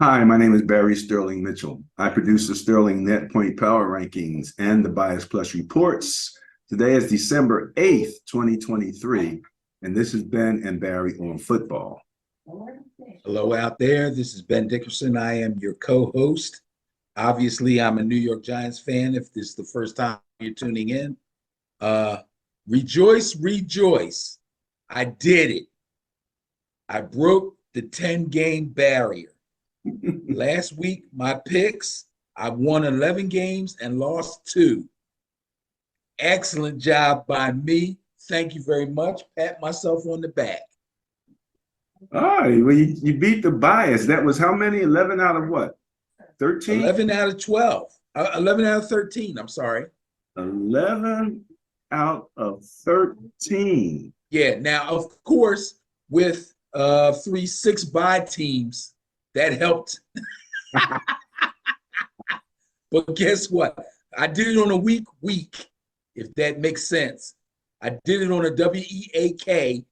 Hi, my name is Barry Sterling Mitchell. I produce the Sterling Net Point Power Rankings and the Bias Plus reports. Today is December 8th, 2023, and this is Ben and Barry on football. Hello out there. This is Ben Dickerson. I am your co-host. Obviously, I'm a New York Giants fan if this is the first time you're tuning in. Rejoice, rejoice. I did it. I broke the 10-game barrier. Last week, my picks, I won 11 games and lost 2. Excellent job by me. Thank you very much. Pat myself on the back. All right, well, you beat the bias. That was how many? 11 out of what? 13? 11 out of 12. 11 out of 13, I'm sorry. 11 out of 13. Yeah, now, of course, with 3 6-bye teams, that helped. But guess what? I did it on a week, if that makes sense. I did it on a WEEK,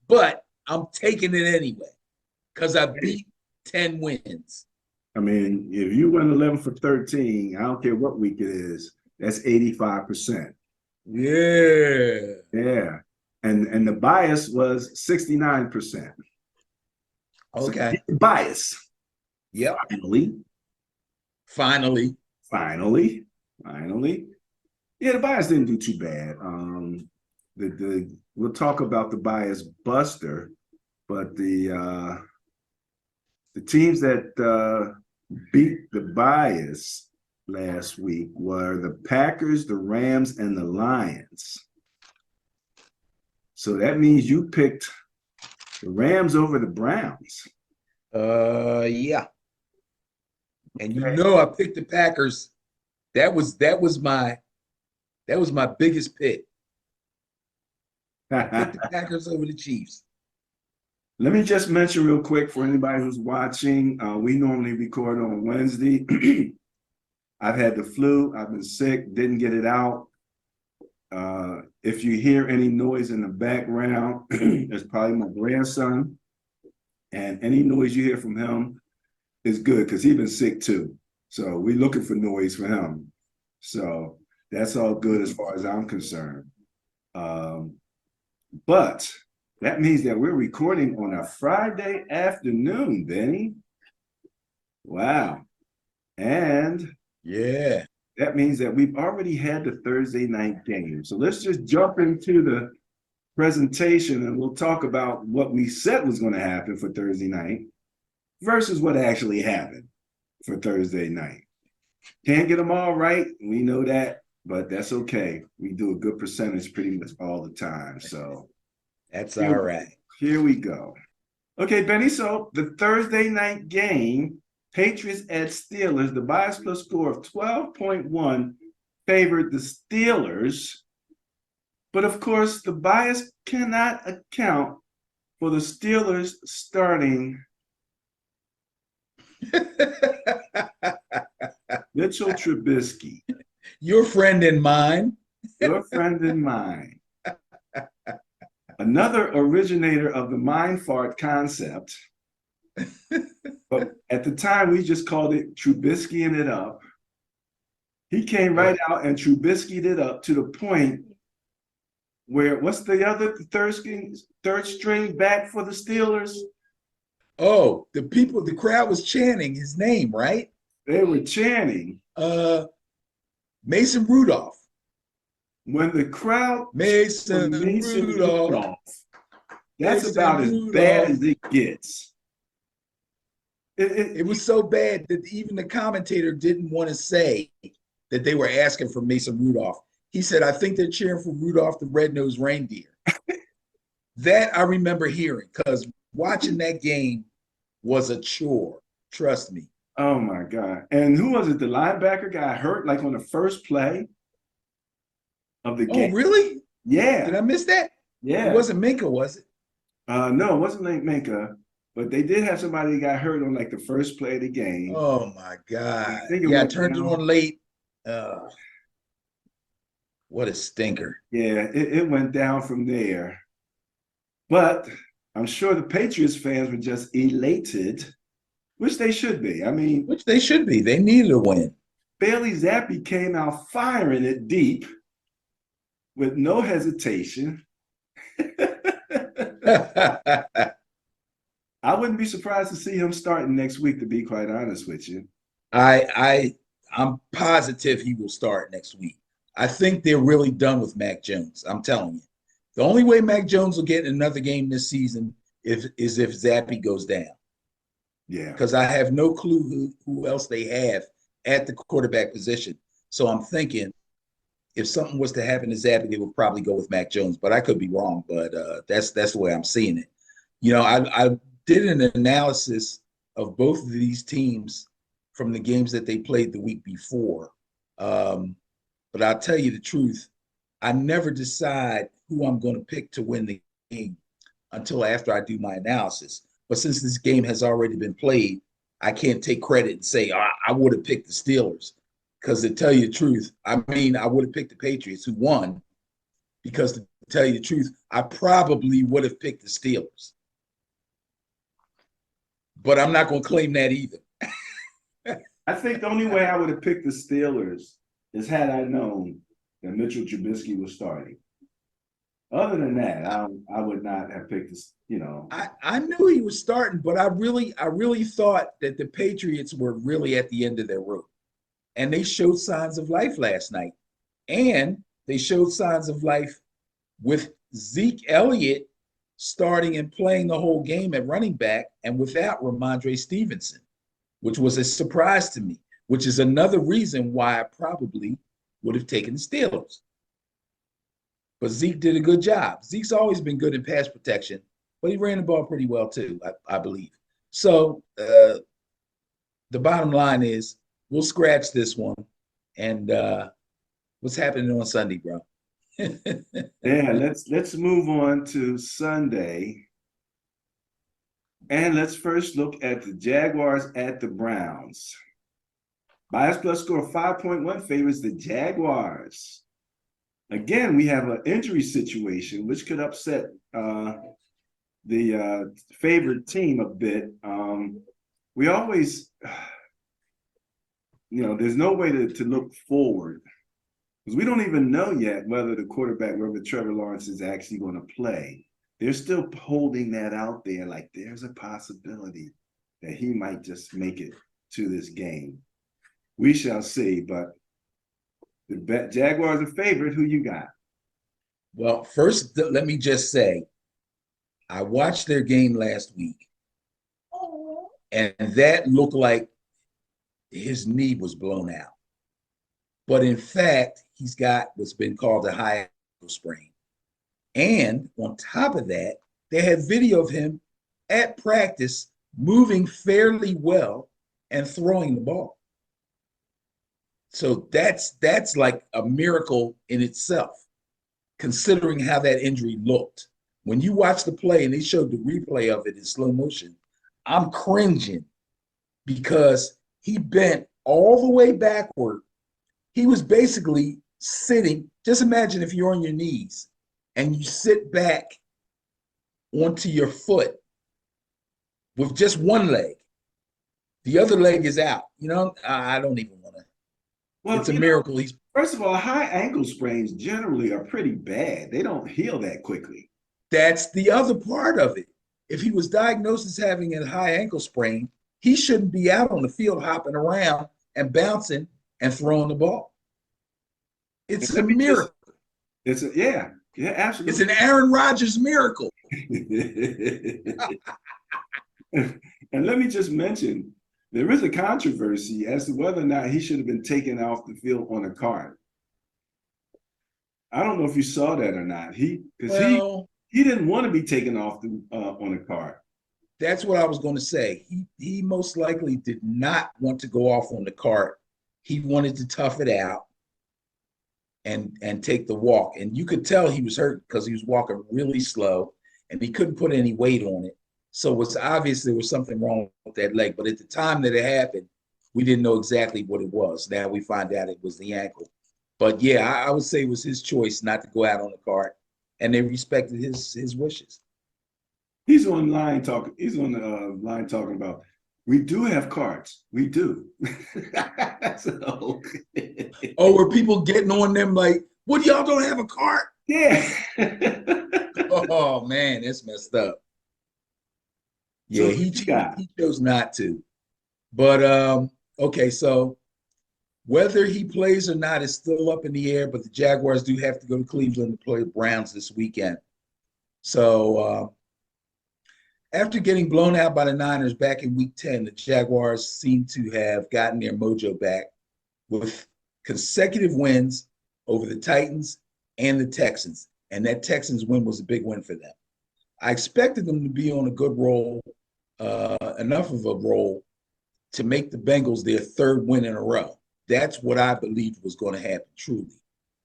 but I'm taking it anyway because I beat 10 wins. I mean, if you win 11 for 13, I don't care what week it is, that's 85%. Yeah. Yeah. And the bias was 69%. Okay. So bias. Yep. Finally. Yeah, the bias didn't do too bad. We'll talk about the bias buster, but the teams that beat the bias last week were the Packers, the Rams, and the Lions. So that means you picked the Rams over the Browns. Yeah. And you know I picked the Packers. That was my biggest pick. I picked the Packers over the Chiefs. Let me just mention real quick for anybody who's watching, we normally record on Wednesday. I've had the flu. I've been sick, didn't get it out. If you hear any noise in the background, it's probably my grandson. And any noise you hear from him is good because he's been sick too. So we're looking for noise for him. So that's all good as far as I'm concerned. But that means that we're recording on a Friday afternoon, Benny. Wow. And yeah, that means that we've already had the Thursday night game. So let's just jump into the presentation and we'll talk about what we said was going to happen for Thursday night versus what actually happened for Thursday night. Can't get them all right. We know that, but that's okay. We do a good percentage pretty much all the time. So that's all right. Here we go. Okay, Benny, so the Thursday night game, Patriots at Steelers, the bias plus score of 12.1 favored the Steelers. But of course, the bias cannot account for the Steelers starting Mitchell Trubisky. Your friend and mine. Your friend and mine. Another originator of the mind fart concept. But at the time, we just called it Trubiskying it up. He came right out and Trubisky'd it up to the point where, what's the other third string back for the Steelers? Oh, the crowd was chanting his name, right? They were chanting. Mason Rudolph. When the crowd Mason Rudolph. That's about as bad as it gets. It was so bad that even the commentator didn't want to say that they were asking for Mason Rudolph. He said, I think they're cheering for Rudolph the Red-Nosed Reindeer. That I remember hearing because watching that game was a chore. Trust me. Oh, my God. And who was it? The linebacker got hurt like on the first play of the game. Oh, really? Yeah. Did I miss that? Yeah. It wasn't Minka, was it? No, it wasn't like Minka, but they did have somebody that got hurt on like the first play of the game. Oh, my God. I turned it on late. What a stinker. Yeah, it went down from there. But I'm sure the Patriots fans were just elated which they should be. I mean, which they should be. They needed a win. Bailey Zappi came out firing it deep with no hesitation. I wouldn't be surprised to see him starting next week, to be quite honest with you. I'm positive he will start next week. I think they're really done with Mac Jones. I'm telling you. The only way Mac Jones will get another game this season is if Zappi goes down. Yeah. Because I have no clue who else they have at the quarterback position. So I'm thinking if something was to happen to Zappi, they would probably go with Mac Jones. But I could be wrong. But that's the way I'm seeing it. You know, I did an analysis of both of these teams from the games that they played the week before. But I'll tell you the truth, I never decide who I'm going to pick to win the game until after I do my analysis. But since this game has already been played, I can't take credit and say, I would have picked the Steelers. Because to tell you the truth, I mean, I would have picked the Patriots who won. Because to tell you the truth, I probably would have picked the Steelers. But I'm not going to claim that either. I think the only way I would have picked the Steelers is had I known that Mitchell Trubisky was starting. Other than that, I would not have picked this, you know. I knew he was starting, but I really thought that the Patriots were really at the end of their rope. And they showed signs of life last night. And they showed signs of life with Zeke Elliott starting and playing the whole game at running back and without Ramondre Stevenson, which was a surprise to me, which is another reason why I probably would have taken the Steelers. But Zeke did a good job. Zeke's always been good in pass protection, but he ran the ball pretty well too, I believe. So the bottom line is we'll scratch this one. And what's happening on Sunday, bro? Yeah, let's move on to Sunday. And let's first look at the Jaguars at the Browns. Bias plus score 5.1 favors the Jaguars. Again, we have an injury situation, which could upset the favorite team a bit. We always, there's no way to look forward because we don't even know yet whether the quarterback, whether Trevor Lawrence is actually going to play. They're still holding that out there like there's a possibility that he might just make it to this game. We shall see, but the Jaguars are favorite. Who you got? Well, first, let me just say, I watched their game last week, and that looked like his knee was blown out. But in fact, he's got what's been called a high ankle sprain. And on top of that, they had video of him at practice moving fairly well and throwing the ball. So that's like a miracle in itself, considering how that injury looked. When you watch the play and they showed the replay of it in slow motion, I'm cringing because he bent all the way backward. He was basically sitting. Just imagine if you're on your knees and you sit back onto your foot with just one leg. The other leg is out. I don't even want to. Well, it's a miracle. First of all, high ankle sprains generally are pretty bad. They don't heal that quickly. That's the other part of it. If he was diagnosed as having a high ankle sprain, he shouldn't be out on the field hopping around and bouncing and throwing the ball. It's a miracle. Yeah, absolutely. It's an Aaron Rodgers miracle. And let me just mention, there is a controversy as to whether or not he should have been taken off the field on a cart. I don't know if you saw that or not. He didn't want to be taken off on a cart. That's what I was going to say. He most likely did not want to go off on the cart. He wanted to tough it out and take the walk. And you could tell he was hurt because he was walking really slow and he couldn't put any weight on it. So it was obvious there was something wrong with that leg. But at the time that it happened, we didn't know exactly what it was. Now we find out it was the ankle. But yeah, I would say it was his choice not to go out on the cart, and they respected his wishes. He's on line talking. He's on the line talking about We do have cards. We do. So, Oh, were people getting on them like, what, y'all don't have a cart? yeah. Oh man, that's messed up. So Yeah, who you got? he chose not to. But okay, so whether he plays or not is still up in the air, but the Jaguars do have to go to Cleveland to play the Browns this weekend. So after getting blown out by the Niners back in week 10, the Jaguars seem to have gotten their mojo back with consecutive wins over the Titans and the Texans. And that Texans win was a big win for them. I expected them to be on a good roll, enough of a roll to make the Bengals their third win in a row. That's what I believed was going to happen, truly.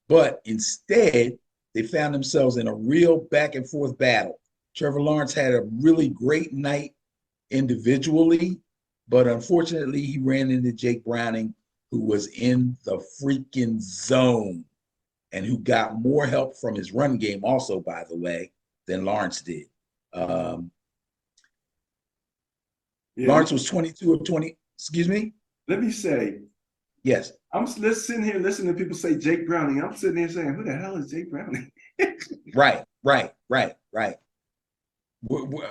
But instead, they found themselves in a real back and forth battle. Trevor Lawrence had a really great night individually, but unfortunately, he ran into Jake Browning, who was in the freaking zone and who got more help from his run game, also, by the way, than Lawrence did. Yeah, Lawrence was 22 of 20. Excuse me? let me say, Yes. I'm sitting here listening to people say Jake Browning. I'm sitting here saying, who the hell is Jake Browning? Right.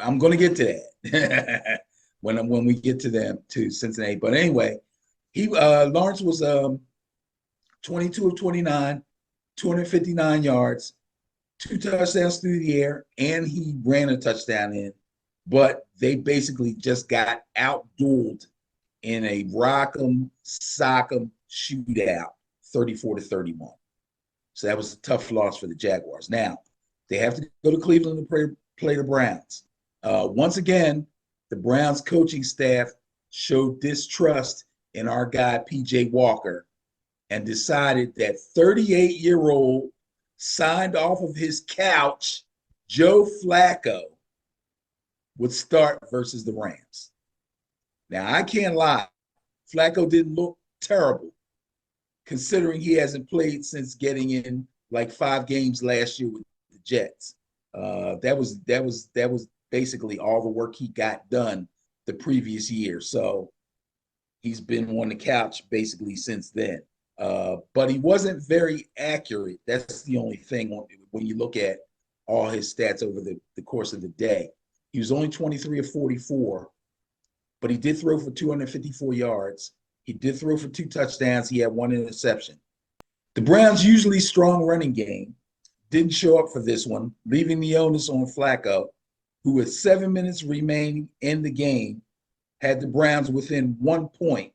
I'm going to get to that when we get to them to Cincinnati. But anyway, Lawrence was 22 of 29, 259 yards, 2 touchdowns through the air, and he ran a touchdown in. But they basically just got outdueled in a rock'em sock'em shootout, 34-31. So that was a tough loss for the Jaguars. Now they have to go to Cleveland to play the Browns. Once again, the Browns coaching staff showed distrust in our guy PJ Walker and decided that 38-year-old signed off of his couch Joe Flacco would start versus the Rams. Now, I can't lie. Flacco didn't look terrible, considering he hasn't played since getting in like 5 games last year with the Jets. That was basically all the work he got done the previous year. So he's been on the couch basically since then. But he wasn't very accurate. That's the only thing when you look at all his stats over the course of the day. He was only 23 of 44, but he did throw for 254 yards. He did throw for 2 touchdowns. He had 1 interception. The Browns' usually strong running game didn't show up for this one, leaving the onus on Flacco, who with 7 minutes remaining in the game, had the Browns within 1 point,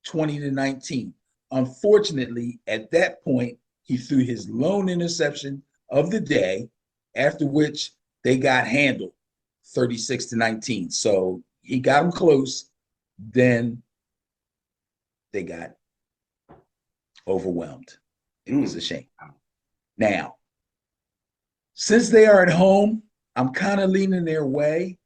20-19. Unfortunately, at that point, he threw his lone interception of the day, after which they got handled 36-19. So he got them close. Then they got overwhelmed. It was a shame. Now, since they are at home, I'm kind of leaning their way.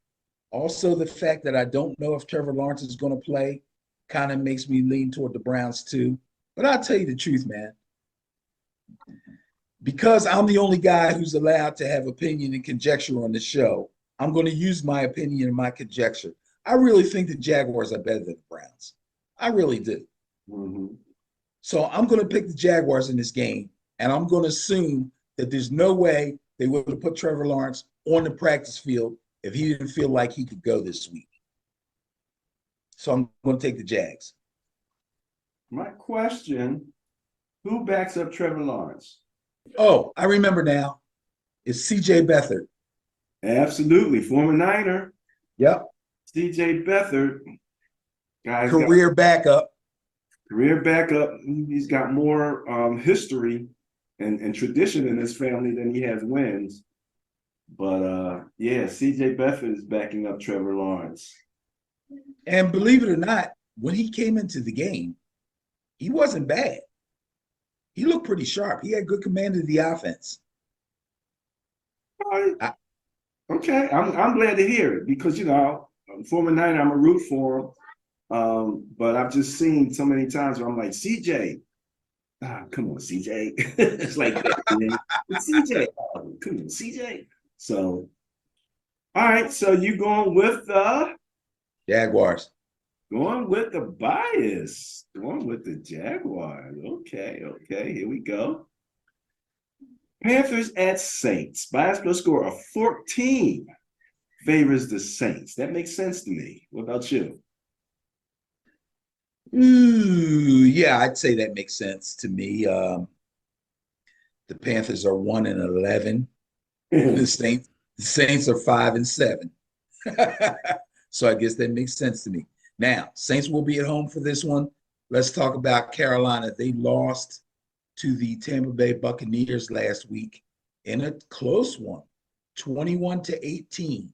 Also, the fact that I don't know if Trevor Lawrence is going to play kind of makes me lean toward the Browns too. But I'll tell you the truth, man. Because I'm the only guy who's allowed to have opinion and conjecture on the show, I'm going to use my opinion and my conjecture. I really think the Jaguars are better than the Browns. I really do. Mm-hmm. So I'm going to pick the Jaguars in this game, and I'm going to assume that there's no way they would have put Trevor Lawrence on the practice field if he didn't feel like he could go this week. So I'm going to take the Jags. My question, who backs up Trevor Lawrence? Oh, I remember now. It's C.J. Beathard. Absolutely. Former Niner. Yep. C.J. Beathard. Guy's Career backup. Career backup. He's got more history and tradition in his family than he has wins. But yeah, C.J. Beathard is backing up Trevor Lawrence. And believe it or not, when he came into the game, he wasn't bad. He looked pretty sharp. He had good command of the offense. All right. Okay, I'm glad to hear it because former Niner, I'm a root for him. But I've just seen so many times where I'm like, CJ, come on, CJ. It's like it's CJ. Oh, come on, CJ. So, all right. So you going with the Jaguars. Going with the bias. Going with the Jaguars. Okay. Here we go. Panthers at Saints. Bias plus score of 14 favors the Saints. That makes sense to me. What about you? Ooh, yeah, I'd say that makes sense to me. The Panthers are 1-11. The Saints are 5-7. So I guess that makes sense to me. Now, Saints will be at home for this one. Let's talk about Carolina. They lost to the Tampa Bay Buccaneers last week in a close one, 21-18.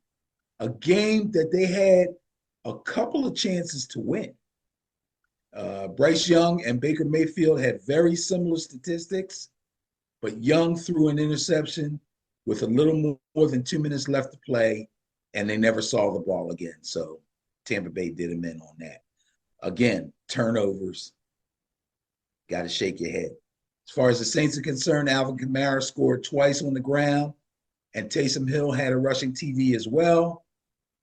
A game that they had a couple of chances to win. Bryce Young and Baker Mayfield had very similar statistics, but Young threw an interception with a little more than 2 minutes left to play, and they never saw the ball again. So Tampa Bay did him in on that. Again, turnovers. Got to shake your head. As far as the Saints are concerned, Alvin Kamara scored twice on the ground, and Taysom Hill had a rushing TD as well.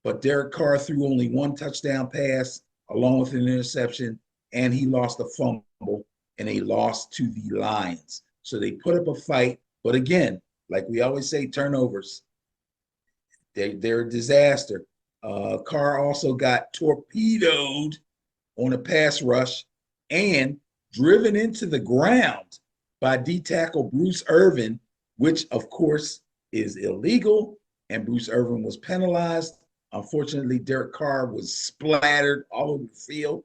But Derek Carr threw only one touchdown pass along with an interception, and he lost a fumble and a loss to the Lions. So they put up a fight. But again, like we always say, turnovers. They're a disaster. Carr also got torpedoed on a pass rush and driven into the ground by D tackle Bruce Irvin, which of course is illegal, and Bruce Irvin was penalized. Unfortunately, Derek Carr was splattered all over the field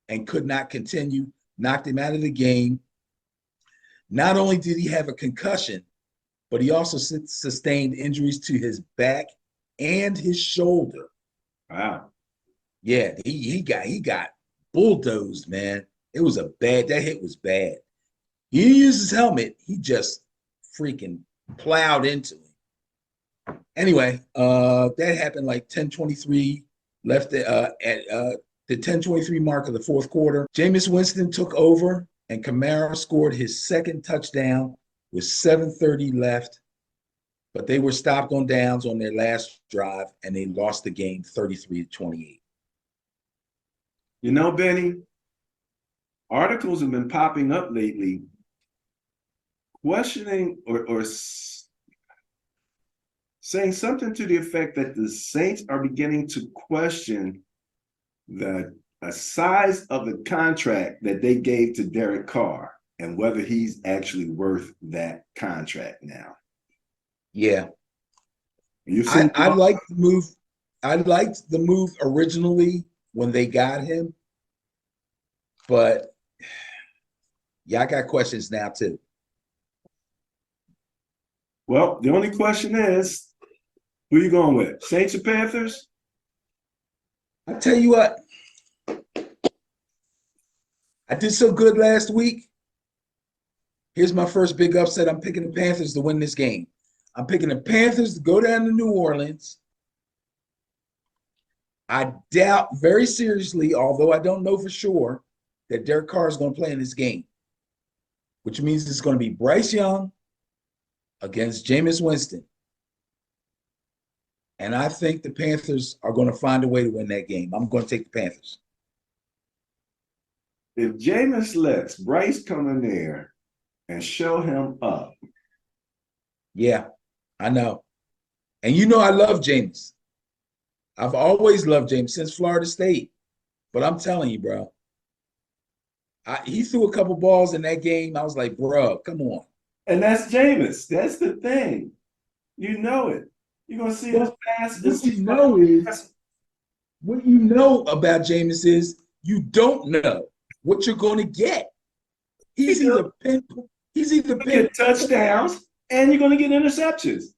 and could not continue, knocked him out of the game. Not only did he have a concussion, but he also sustained injuries to his back and his shoulder. Wow. Yeah, he got bulldozed, man. That hit was bad. He didn't use his helmet. He just freaking plowed into him. Anyway, that happened like 10:23 left at the 10:23 mark of the fourth quarter. Jameis Winston took over, and Kamara scored his second touchdown with 7:30 left. But they were stopped on downs on their last drive, and they lost the game 33-28. You know, Benny, articles have been popping up lately questioning or saying something to the effect that the Saints are beginning to question the size of the contract that they gave to Derek Carr and whether he's actually worth that contract now. Yeah. You I like the move. I liked the move originally when they got him, but yeah, I got questions now too. Well, the only question is, who are you going with? Saints or Panthers? I tell you what, I did so good last week. Here's my first big upset. I'm picking the Panthers to win this game. I'm picking the Panthers to go down to New Orleans. I doubt very seriously, although I don't know for sure, that Derek Carr is going to play in this game, which means it's going to be Bryce Young against Jameis Winston. And I think the Panthers are going to find a way to win that game. I'm going to take the Panthers. If Jameis lets Bryce come in there and show him up. Yeah, I know. And you know I love Jameis. I've always loved Jameis since Florida State. But I'm telling you, bro, he threw a couple balls in that game. I was like, bro, come on. And that's Jameis. That's the thing. You know it. You're going to see this pass. What you know about Jameis is you don't know what you're going to get. He's either get touchdowns and you're going to get interceptions.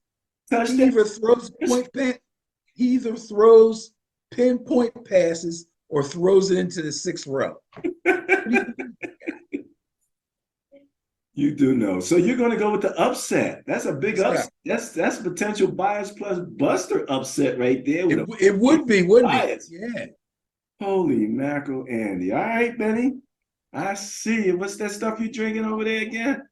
He either throws pinpoint passes or throws it into the sixth row. You do know. So you're going to go with the upset. That's a big upset. That's potential bias plus buster upset right there. It would be, wouldn't it? Yeah. Holy mackerel, Andy. All right, Benny. I see you. What's that stuff you drinking over there again?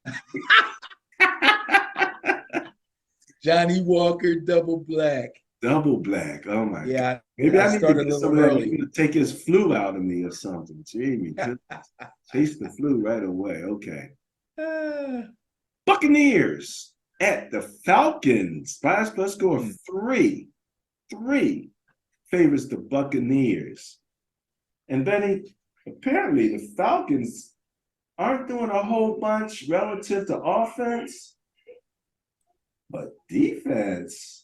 Johnny Walker Double Black. Double black. Oh my God. Yeah, Maybe I I need to started a get little some of that. early. You're gonna take his flu out of me or something. Jamie, just chase the flu right away. Okay. Ah, Buccaneers at the Falcons. Bias plus score hmm. 3. 3 favors the Buccaneers. And Benny, apparently the Falcons aren't doing a whole bunch relative to offense, but defense.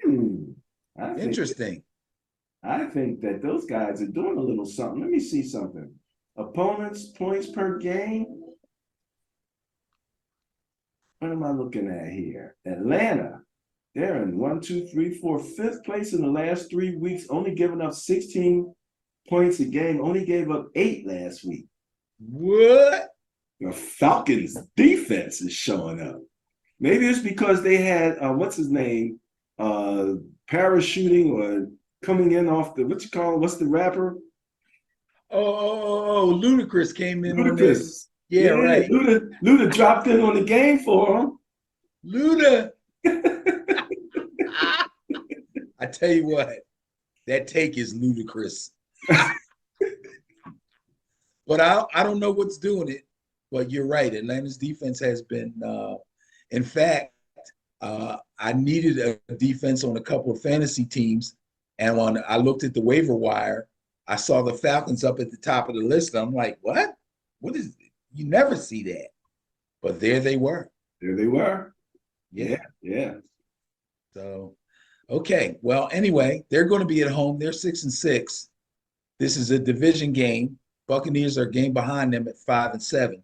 Hmm. I think Interesting. I think that those guys are doing a little something. Let me see something. Opponents points per game. What am I looking at here? Atlanta. They're in 1, 2, 3, 4, fifth place in the last 3 weeks, only giving up 16 points a game, only gave up 8 last week. What? The Falcons defense is showing up. Maybe it's because they had what's his name? Parachuting or coming in off the what you call it? What's the rapper? Ludacris came in on that. Ludacris. Yeah, Yeah, right. Luda dropped in on the game for Luda. him. I tell you what, that take is ludicrous. But I don't know what's doing it. But you're right. Atlanta's defense has been, in fact, I needed a defense on a couple of fantasy teams. And when I looked at the waiver wire, I saw the Falcons up at the top of the list. I'm like, what? What is it? You never see that. But there they were. There they were. Yeah. Yeah. So, okay. Well, anyway, they're going to be at home. They're 6-6. This is a division game. Buccaneers are a game behind them at 5-7.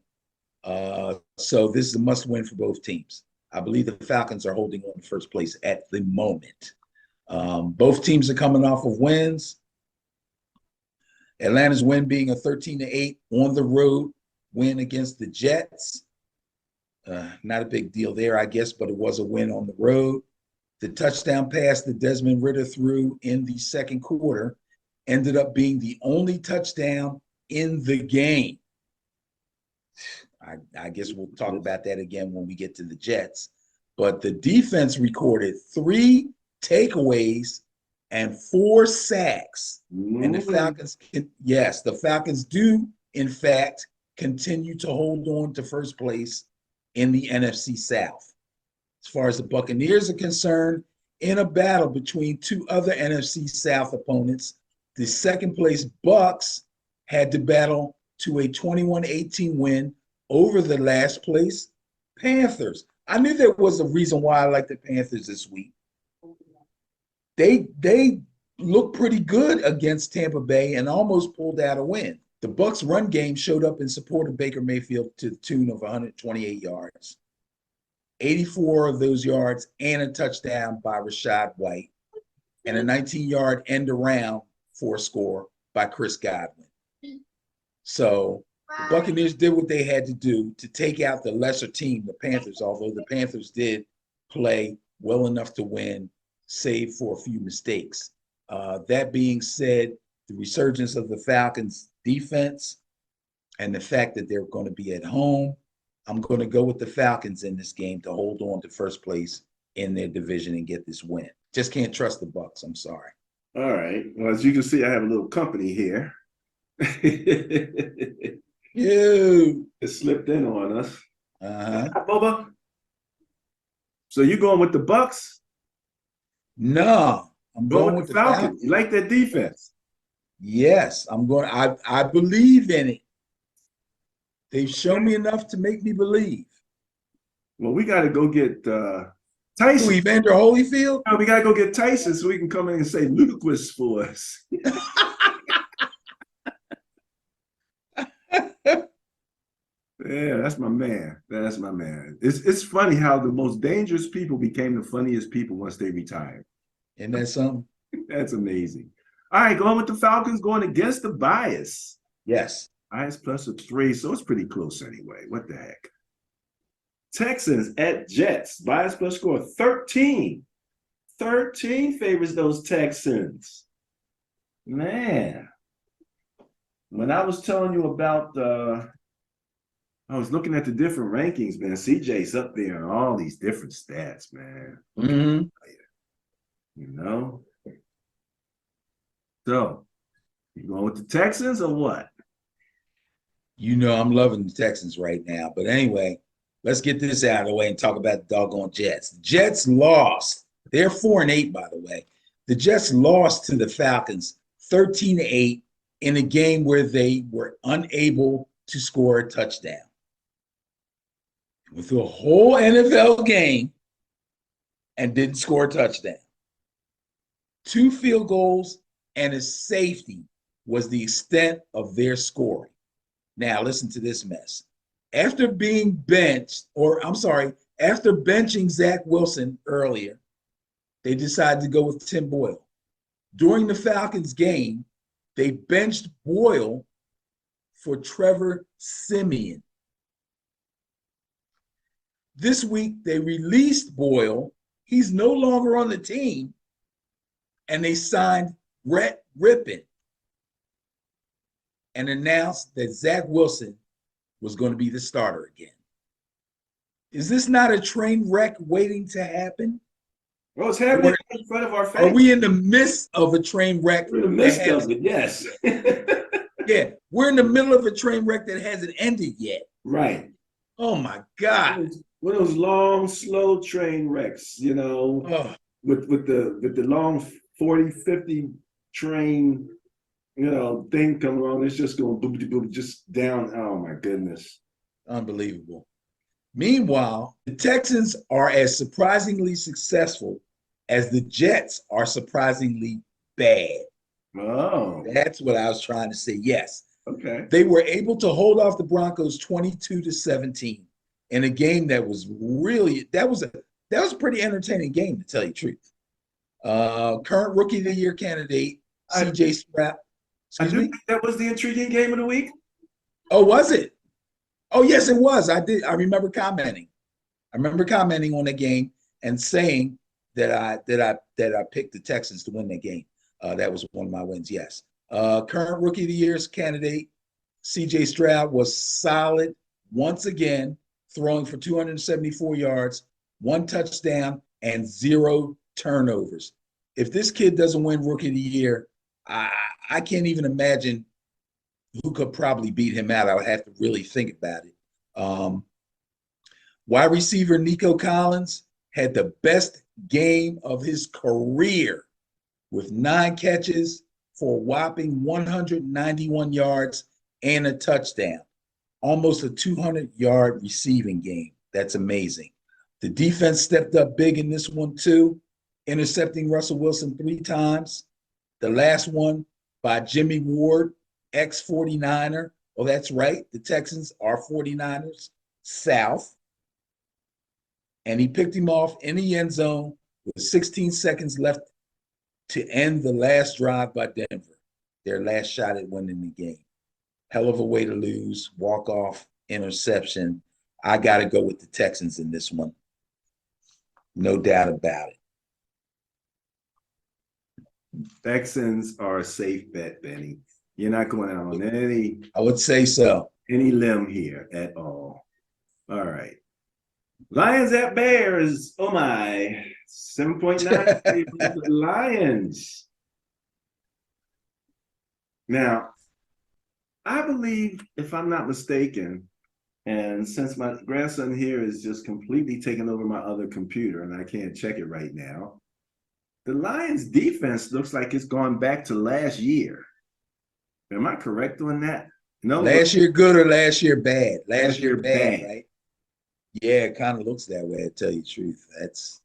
So this is a must-win for both teams. I believe the Falcons are holding on to first place at the moment. Both teams are coming off of wins. Atlanta's win being a 13-8 on the road win against the Jets. Not a big deal there, I guess, but it was a win on the road. The touchdown pass that Desmond Ridder threw in the second quarter ended up being the only touchdown in the game. I guess we'll talk about that again when we get to the Jets. But the defense recorded 3 takeaways and 4 sacks. And the Falcons the Falcons do, in fact, continue to hold on to first place in the NFC South. As far as the Buccaneers are concerned, in a battle between 2 other NFC South opponents, the second place Bucs had to battle to a 21-18 win over the last place Panthers. I knew there was a reason why I like the Panthers this week. They looked pretty good against Tampa Bay and almost pulled out a win. The Bucs run game showed up in support of Baker Mayfield to the tune of 128 yards. 84 of those yards and a touchdown by Rachaad White and a 19-yard end around for a score by Chris Godwin. So the Buccaneers did what they had to do to take out the lesser team, the Panthers, although the Panthers did play well enough to win, save for a few mistakes. That being said, the resurgence of the Falcons defense and the fact that they're going to be at home, I'm going to go with the Falcons in this game to hold on to first place in their division and get this win. Just can't trust the Bucs. I'm sorry. All right. Well, as you can see, I have a little company here. You. It slipped in on us. Uh-huh. Boba. So you going with the Bucs? No, I'm Going going with with the the Falcons. Falcons. You like that defense? Yes, I'm going. I believe in it. They've shown me enough to make me believe. Well, we got to go get Who, Tyson. Evander Holyfield? No, we got to go get Tyson so we can come in and say ludicrous for us. Yeah, that's my man. That's my man. It's funny how the most dangerous people became the funniest people once they retired. Isn't that something? That's amazing. All right, going with the Falcons, going against the bias. Yes. Bias plus a 3, so it's pretty close anyway. What the heck? Texans at Jets. Bias plus score 13. 13 favors those Texans. Man, when I was telling you about I was looking at the different rankings, man. CJ's up there on all these different stats, man. Mm-hmm. You know? So, you going with the Texans or what? You know, I'm loving the Texans right now. But anyway, let's get this out of the way and talk about the doggone Jets. The Jets lost. They're 4-8, by the way. The Jets lost to the Falcons 13-8 in a game where they were unable to score a touchdown. With the whole NFL game and didn't score a touchdown. 2 field goals and a safety was the extent of their scoring. Now, listen to this mess. After being benched, after benching Zach Wilson earlier, they decided to go with Tim Boyle. During the Falcons game, they benched Boyle for Trevor Siemian. This week, they released Boyle. He's no longer on the team, and they signed Brett Rippon and announced that Zach Wilson was going to be the starter again. Is this not a train wreck waiting to happen? Well, it's happening in front of our face. Are we in the midst of a train wreck? We're in the midst of it, yes. Yeah, we're in the middle of a train wreck that hasn't ended yet. Right. Oh, my God. One of those long, slow train wrecks, you know, with the long 40, 50 train, you know, thing coming along. It's just going boop, boop, just down. Oh, my goodness. Unbelievable. Meanwhile, the Texans are as surprisingly successful as the Jets are surprisingly bad. Oh. That's what I was trying to say. Yes. Okay. They were able to hold off the Broncos 22-17 in a game that was really that was a pretty entertaining game, to tell you the truth. Current Rookie of the Year candidate CJ Stroud. Excuse me. That was the intriguing game of the week. Oh, was it? Oh, yes, it was. I did. I remember commenting. on the game and saying that I picked the Texans to win that game. That was one of my wins. Yes. Current Rookie of the Year's candidate CJ Stroud was solid once again, throwing for 274 yards, 1 touchdown, and 0 turnovers. If this kid doesn't win Rookie of the Year, I can't even imagine who could probably beat him out. I would have to really think about it. Wide receiver Nico Collins had the best game of his career with 9 catches for a whopping 191 yards and a touchdown. Almost a 200-yard receiving game. That's amazing. The defense stepped up big in this one too, intercepting Russell Wilson 3 times. The last one by Jimmy Ward, ex-49er. Oh, that's right. The Texans are 49ers South. And he picked him off in the end zone with 16 seconds left to end the last drive by Denver, their last shot at winning the game. Hell of a way to lose, walk-off, interception. I got to go with the Texans in this one. No doubt about it. Texans are a safe bet, Benny. You're not going out on any. I would say so. Any limb here at all. All right. Lions at Bears. Oh my. 7.9 the Lions. Now, I believe, if I'm not mistaken, and since my grandson here is just completely taking over my other computer and I can't check it right now, the Lions defense looks like it's gone back to last year. Am I correct on that? No. Last year good or last year bad? Last year bad, bad, right? Yeah, it kind of looks that way, to tell you the truth. It's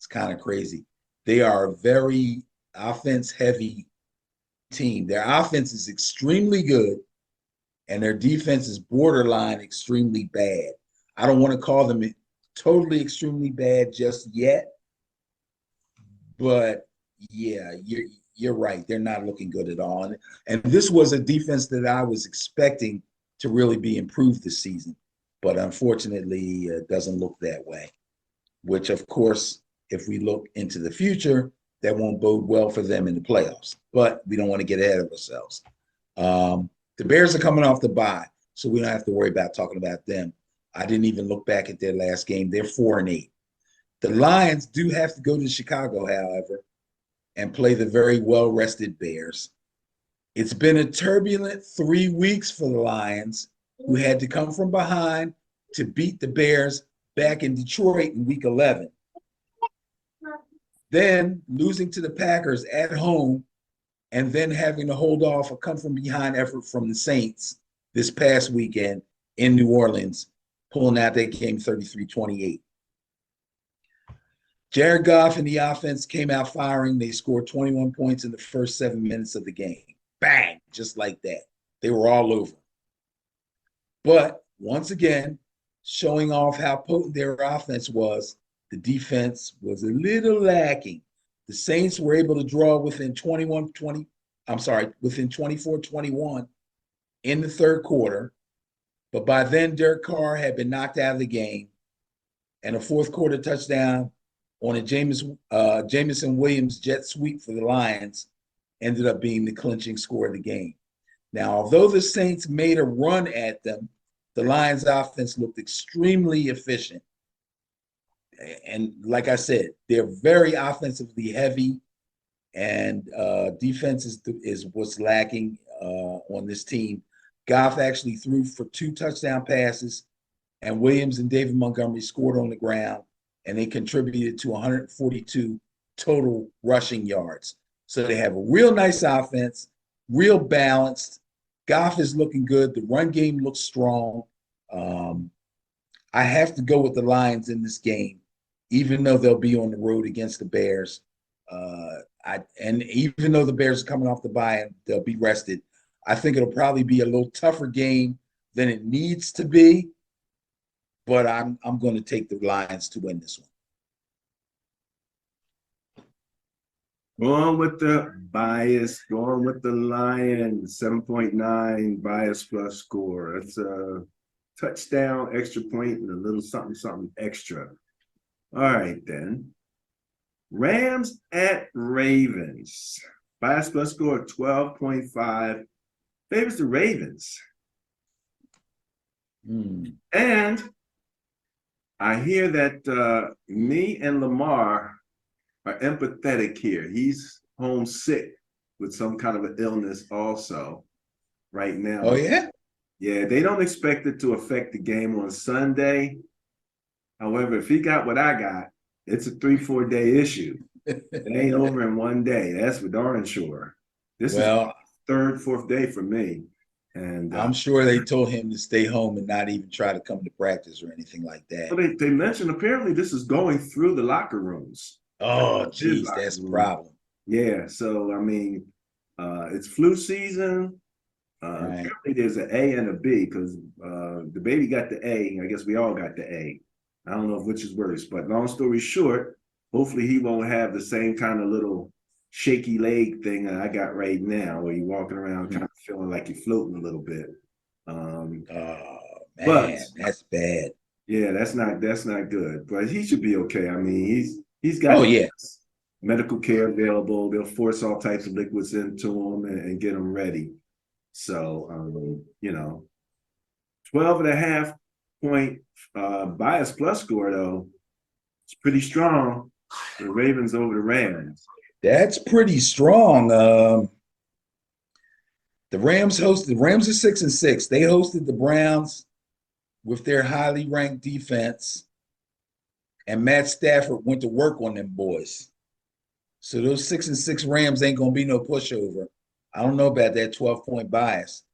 kind of crazy. They are a very offense-heavy team. Their offense is extremely good, and their defense is borderline extremely bad. I don't want to call them totally extremely bad just yet, but yeah, you're right. They're not looking good at all. And this was a defense that I was expecting to really be improved this season, but unfortunately, it doesn't look that way, which, of course, if we look into the future, that won't bode well for them in the playoffs, but we don't want to get ahead of ourselves. The Bears are coming off the bye, so we don't have to worry about talking about them. I didn't even look back at their last game. They're 4-8. The Lions do have to go to Chicago, however, and play the very well-rested Bears. It's been a turbulent 3 weeks for the Lions, who had to come from behind to beat the Bears back in Detroit in week 11. Then losing to the Packers at home, and then having to hold off a come from behind effort from the Saints this past weekend in New Orleans, pulling out that game 33-28. Jared Goff and the offense came out firing. They scored 21 points in the first 7 minutes of the game. Bang, just like that. They were all over. But once again, showing off how potent their offense was, the defense was a little lacking. The Saints were able to draw within 24-21 in the third quarter. But by then, Derek Carr had been knocked out of the game, and a fourth quarter touchdown on a Jameson Williams jet sweep for the Lions ended up being the clinching score of the game. Now, although the Saints made a run at them, the Lions offense looked extremely efficient. And like I said, they're very offensively heavy, and defense is what's lacking on this team. Goff actually threw for 2 touchdown passes, and Williams and David Montgomery scored on the ground, and they contributed to 142 total rushing yards. So they have a real nice offense, real balanced. Goff is looking good. The run game looks strong. I have to go with the Lions in this game, even though they'll be on the road against the Bears. And even though the Bears are coming off the bye and they'll be rested, I think it'll probably be a little tougher game than it needs to be. But I'm going to take the Lions to win this one. Going with the bias, going with the Lions, 7.9 bias plus score. That's a touchdown, extra point, and a little something extra. All right, then. Rams at Ravens. Bias plus score 12.5. Favors the Ravens. And I hear that me and Lamar are empathetic here. He's homesick with some kind of an illness also right now. Oh, yeah? Yeah, they don't expect it to affect the game on Sunday. However, if he got what I got, it's a 3-4 day issue. It ain't over in one day. That's for darn sure. This is third, fourth day for me. And I'm sure they told him to stay home and not even try to come to practice or anything like that. Well, they mentioned apparently this is going through the locker rooms. Oh, geez, that's a problem. Yeah, so I mean, it's flu season. Right. Apparently there's an A and a B because the baby got the A. I guess we all got the A. I don't know which is worse, but long story short, hopefully he won't have the same kind of little shaky leg thing that I got right now, where you're walking around kind of feeling like you're floating a little bit. Oh man, but that's bad. Yeah, that's not good. But he should be okay. I mean, he's got medical care available. They'll force all types of liquids into him and get him ready. So 12.5 point bias plus score though. It's pretty strong. The Ravens over the Rams. That's pretty strong. The Rams are 6-6. They hosted the Browns with their highly ranked defense, and Matt Stafford went to work on them boys. So those 6-6 Rams ain't gonna be no pushover. I don't know about that 12-point bias.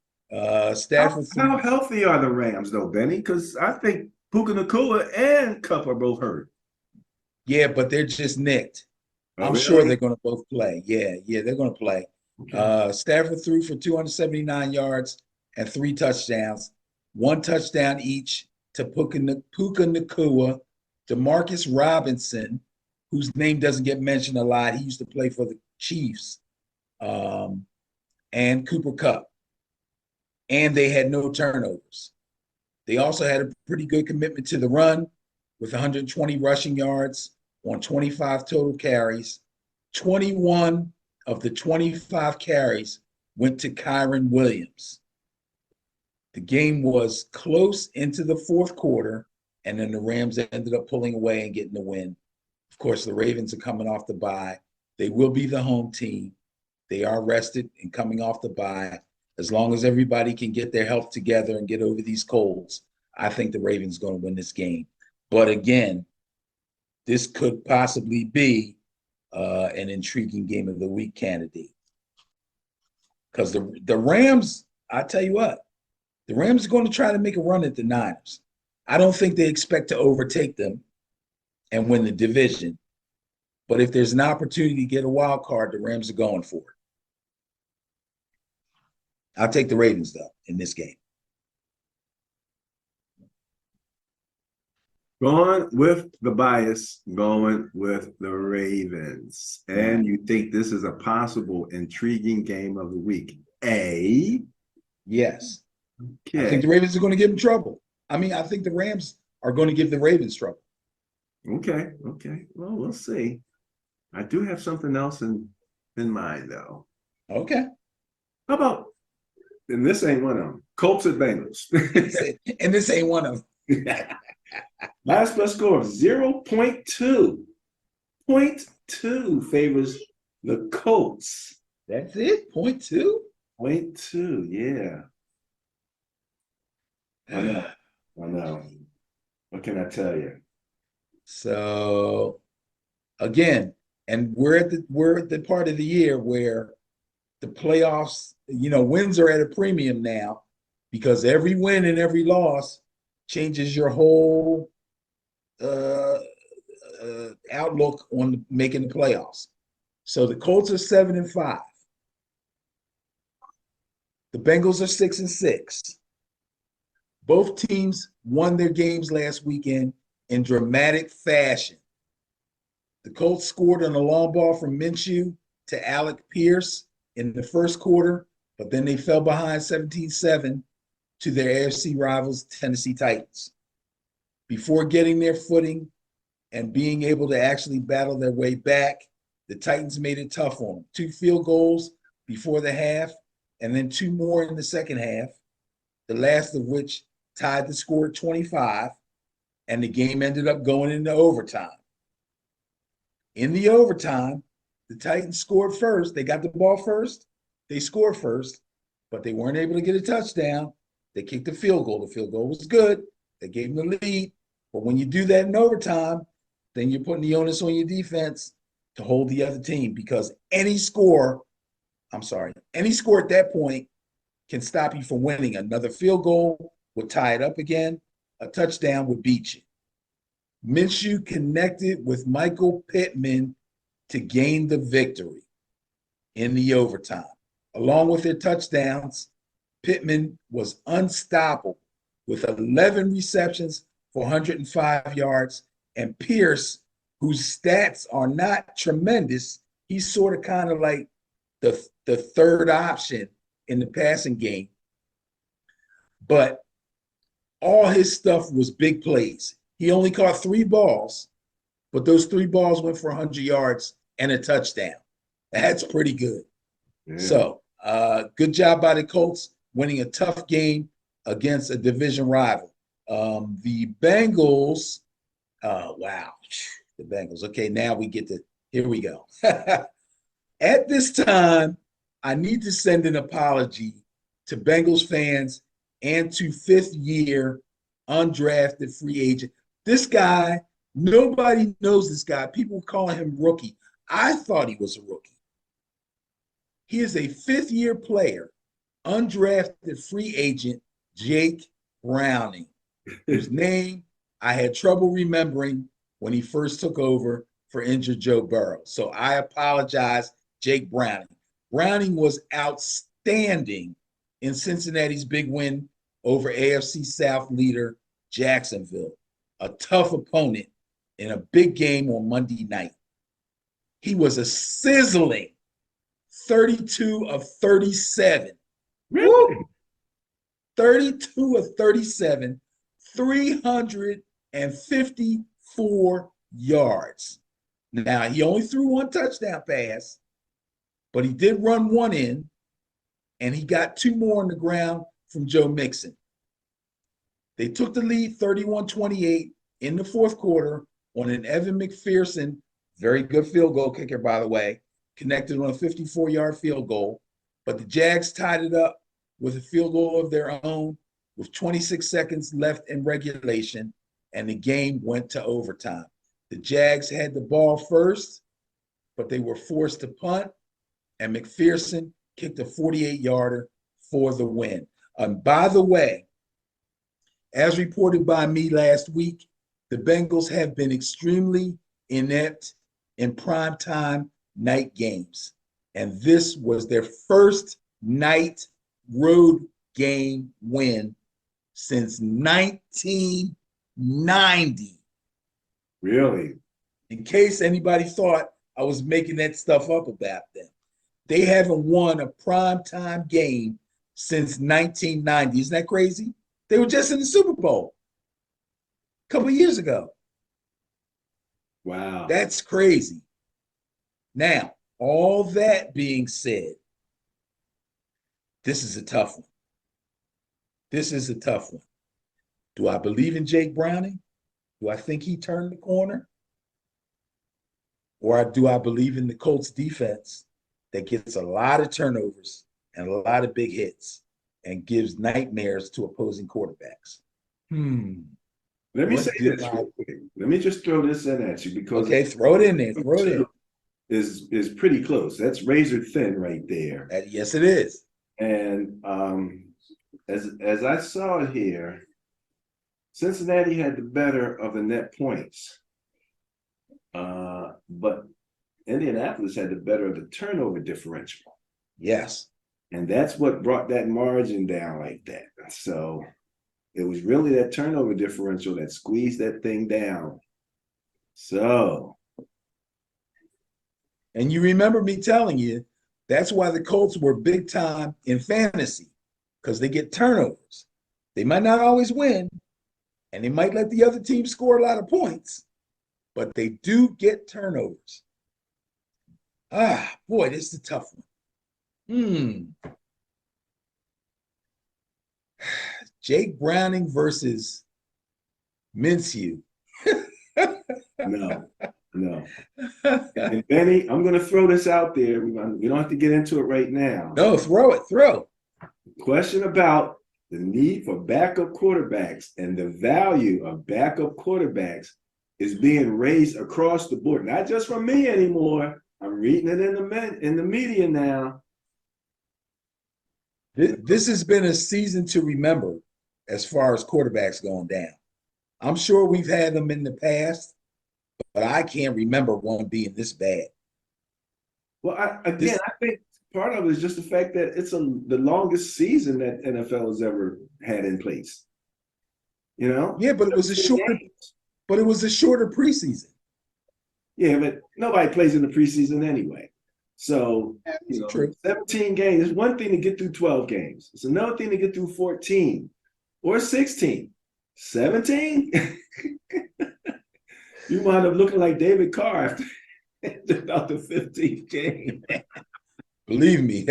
Stafford. How healthy are the Rams though, Benny? Because I think Puka Nacua and Cup are both hurt. Yeah, but they're just nicked. I'm sure they're going to both play. Yeah, they're going to play. Okay. Stafford threw for 279 yards and 3 touchdowns, 1 touchdown each to Puka Nacua, Demarcus Robinson, whose name doesn't get mentioned a lot. He used to play for the Chiefs, and Cooper Kupp. And they had no turnovers. They also had a pretty good commitment to the run with 120 rushing yards on 25 total carries. 21 of the 25 carries went to Kyren Williams. The game was close into the fourth quarter, and then the Rams ended up pulling away and getting the win. Of course, the Ravens are coming off the bye. They will be the home team. They are rested and coming off the bye. As long as everybody can get their health together and get over these colds, I think the Ravens are going to win this game. But again, this could possibly be an intriguing game of the week candidate. Because the Rams, I tell you what, the Rams are going to try to make a run at the Niners. I don't think they expect to overtake them and win the division. But if there's an opportunity to get a wild card, the Rams are going for it. I'll take the Ravens, though, in this game. Going with the bias, going with the Ravens. And you think this is a possible intriguing game of the week? Yes. Okay. I think the Ravens are going to give them trouble. I mean, I think the Rams are going to give the Ravens trouble. Okay. Well, we'll see. I do have something else in mind, though. Okay. How about, and this ain't one of them, Colts at Bengals. And this ain't one of them. Last plus score of 0.2. 0.2 favors the Colts. That's it? 0.2? 0.2, yeah. I know. What can I tell you? So again, and we're at the part of the year where the playoffs, wins are at a premium now because every win and every loss changes your whole outlook on making the playoffs. So the Colts are 7-5. The Bengals are 6-6. Both teams won their games last weekend in dramatic fashion. The Colts scored on a long ball from Minshew to Alec Pierce in the first quarter, but then they fell behind 17-7 to their AFC rivals, Tennessee Titans. Before getting their footing and being able to actually battle their way back, the Titans made it tough on them. 2 field goals before the half, and then 2 more in the second half, the last of which tied the score at 25, and the game ended up going into overtime. In the overtime, the Titans scored first. They got the ball first. They scored first, but they weren't able to get a touchdown. They kicked a field goal. The field goal was good. They gave them the lead. But when you do that in overtime, then you're putting the onus on your defense to hold the other team because any score at that point can stop you from winning. Another field goal would tie it up again. A touchdown would beat you. Minshew connected with Michael Pittman to gain the victory in the overtime. Along with their touchdowns, Pittman was unstoppable with 11 receptions for 105 yards, and Pierce, whose stats are not tremendous, he's sort of kind of like the third option in the passing game. But all his stuff was big plays. He only caught 3 balls, but those 3 balls went for 100 yards and a touchdown. That's pretty good. Yeah. So good job by the Colts winning a tough game against a division rival. The Bengals, wow, the Bengals. Okay, now we get to, here we go. At this time, I need to send an apology to Bengals fans and to 5th-year undrafted free agent. This guy, nobody knows this guy. People calling him rookie. I thought he was a rookie. He is a 5th-year player, undrafted free agent, Jake Browning, whose name I had trouble remembering when he first took over for injured Joe Burrow. So I apologize, Jake Browning. Browning was outstanding in Cincinnati's big win over AFC South leader Jacksonville, a tough opponent in a big game on Monday night. He was a sizzling 32 of 37. Really? Woo! 32 of 37, 354 yards. Now, he only threw 1 touchdown pass, but he did run 1 in, and he got 2 more on the ground from Joe Mixon. They took the lead 31-28 in the 4th quarter on an Evan McPherson, very good field goal kicker, by the way, connected on a 54-yard field goal, but the Jags tied it up with a field goal of their own with 26 seconds left in regulation, and the game went to overtime. The Jags had the ball first, but they were forced to punt, and McPherson kicked a 48-yarder for the win. By the way, as reported by me last week, the Bengals have been extremely inept in primetime night games. And this was their first night road game win since 1990. Really? In case anybody thought I was making that stuff up about them. They haven't won a primetime game since 1990. Isn't that crazy? They were just in the Super Bowl a couple of years ago. Wow. That's crazy. Now, all that being said, this is a tough one. This is a tough one. Do I believe in Jake Browning? Do I think he turned the corner? Or do I believe in the Colts defense that gets a lot of turnovers and a lot of big hits and gives nightmares to opposing quarterbacks? Let me say this real quick. Let me just throw this in at you because okay, throw it in there. Throw it in. Is pretty close. That's razor thin right there. Yes, it is. And as I saw it here, Cincinnati had the better of the net points, but Indianapolis had the better of the turnover differential. Yes. And that's what brought that margin down like that. So it was really that turnover differential that squeezed that thing down. So. And you remember me telling you, that's why the Colts were big time in fantasy, because they get turnovers. They might not always win, and they might let the other team score a lot of points, but they do get turnovers. Boy, this is a tough one. Jake Browning versus Minshew. No. And Benny, I'm going to throw this out there. We don't have to get into it right now. No, throw it. Question about the need for backup quarterbacks and the value of backup quarterbacks is being raised across the board. Not just from me anymore. I'm reading it in the media now. This has been a season to remember as far as quarterbacks going down. I'm sure we've had them in the past, but I can't remember one being this bad. Well, I think part of it is just the fact that it's the longest season that NFL has ever had in place. You know? Yeah, but it was a shorter preseason. Yeah, but nobody plays in the preseason anyway. So, true. 17 games. It's one thing to get through 12 games. It's another thing to get through 14 or 16. 17? You wind up looking like David Carr after about the 15th game. Believe me,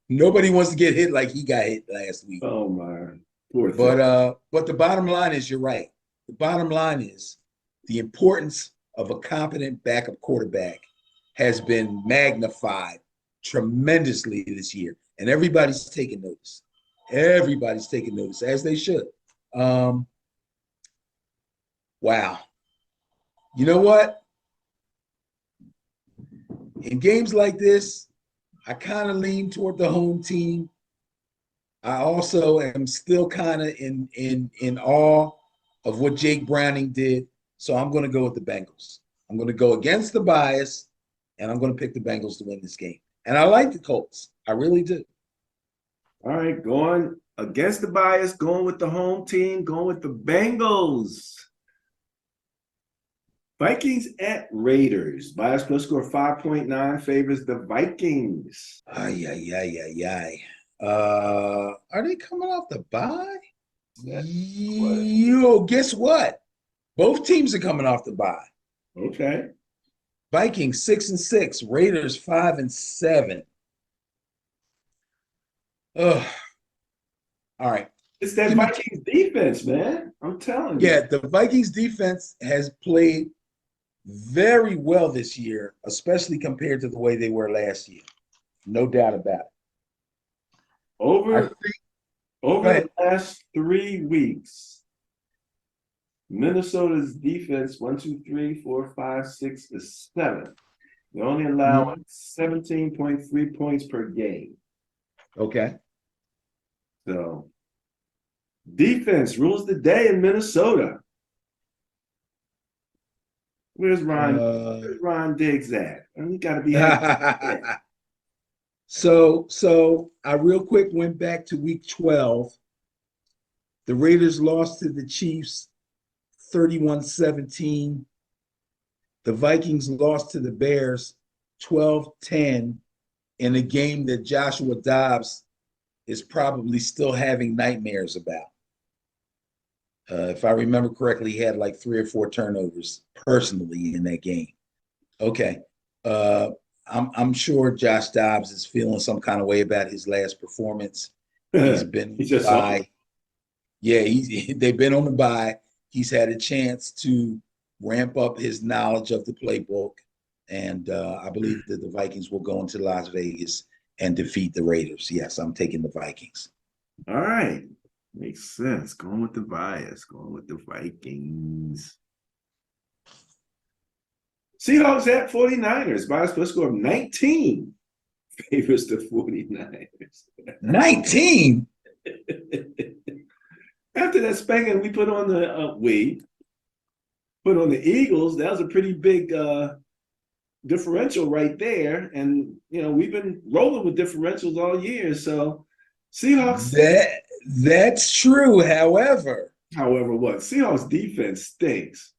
nobody wants to get hit like he got hit last week. Oh my, poor thing. But the bottom line is, you're right. The bottom line is the importance of a competent backup quarterback has been magnified tremendously this year, and everybody's taking notice. Everybody's taking notice, as they should. Wow. You know what? In games like this, I kind of lean toward the home team. I also am still kind of in awe of what Jake Browning did. So I'm going to go with the Bengals. I'm going to go against the bias, and I'm going to pick the Bengals to win this game. And I like the Colts. I really do. All right, going against the bias, going with the home team, going with the Bengals. Vikings at Raiders. Bias plus score 5.9 favors the Vikings. Are they coming off the bye? Yo, guess what? Both teams are coming off the bye. Okay. Vikings 6-6, Raiders 5-7. Ugh. All right. It's that Vikings defense, man. I'm telling you. Yeah, the Vikings defense has played very well this year, especially compared to the way they were last year. No doubt about it. I Over think, go over the ahead. last 3 weeks, Minnesota's defense, 1, 2, 3, 4, 5, 6 is 7. They're only allowing Mhm. 17.3 points per game. Okay. So defense rules the day in Minnesota. Where's Ron? Uh, Where's Ron Diggs at? And he got to be happy. so I real quick went back to week 12. The Raiders lost to the Chiefs 31-17. The Vikings lost to the Bears 12-10 in a game that Joshua Dobbs is probably still having nightmares about. If I remember correctly, he had like 3 or 4 turnovers personally in that game. Okay. Uh, I'm sure Josh Dobbs is feeling some kind of way about his last performance. He's been He's just on. by. Yeah, they've been on the bye. He's had a chance to ramp up his knowledge of the playbook, and I believe that the Vikings will go into Las Vegas and defeat the Raiders. Yes, I'm taking the Vikings. All right. Makes sense. Going with the bias, going with the Vikings. Seahawks at 49ers by a split score of 19 favors the 49ers. 19. After that spanking we put on the Eagles, that was a pretty big differential right there. And we've been rolling with differentials all year. So Seahawks, That's true. however, what? Seahawks defense stinks.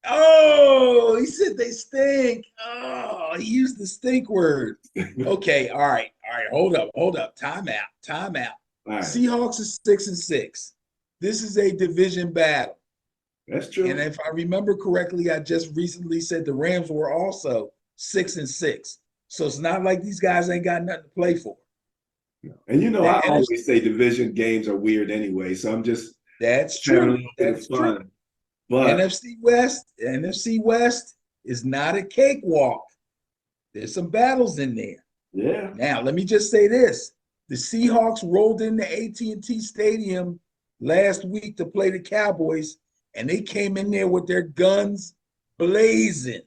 Oh, he said they stink. Oh, he used the stink word. Okay, all right. Hold up. Time out. All right. Seahawks is 6-6. This is a division battle. That's true. And if I remember correctly, I just recently said the Rams were also 6-6. So it's not like these guys ain't got nothing to play for. And The I NFC, always say division games are weird anyway, so I'm just that's having a true. little bit of That's true. fun. But NFC West is not a cakewalk. There's some battles in there. yeah, Now, let me just say this. The Seahawks rolled into AT&T Stadium last week to play the Cowboys, and they came in there with their guns blazing.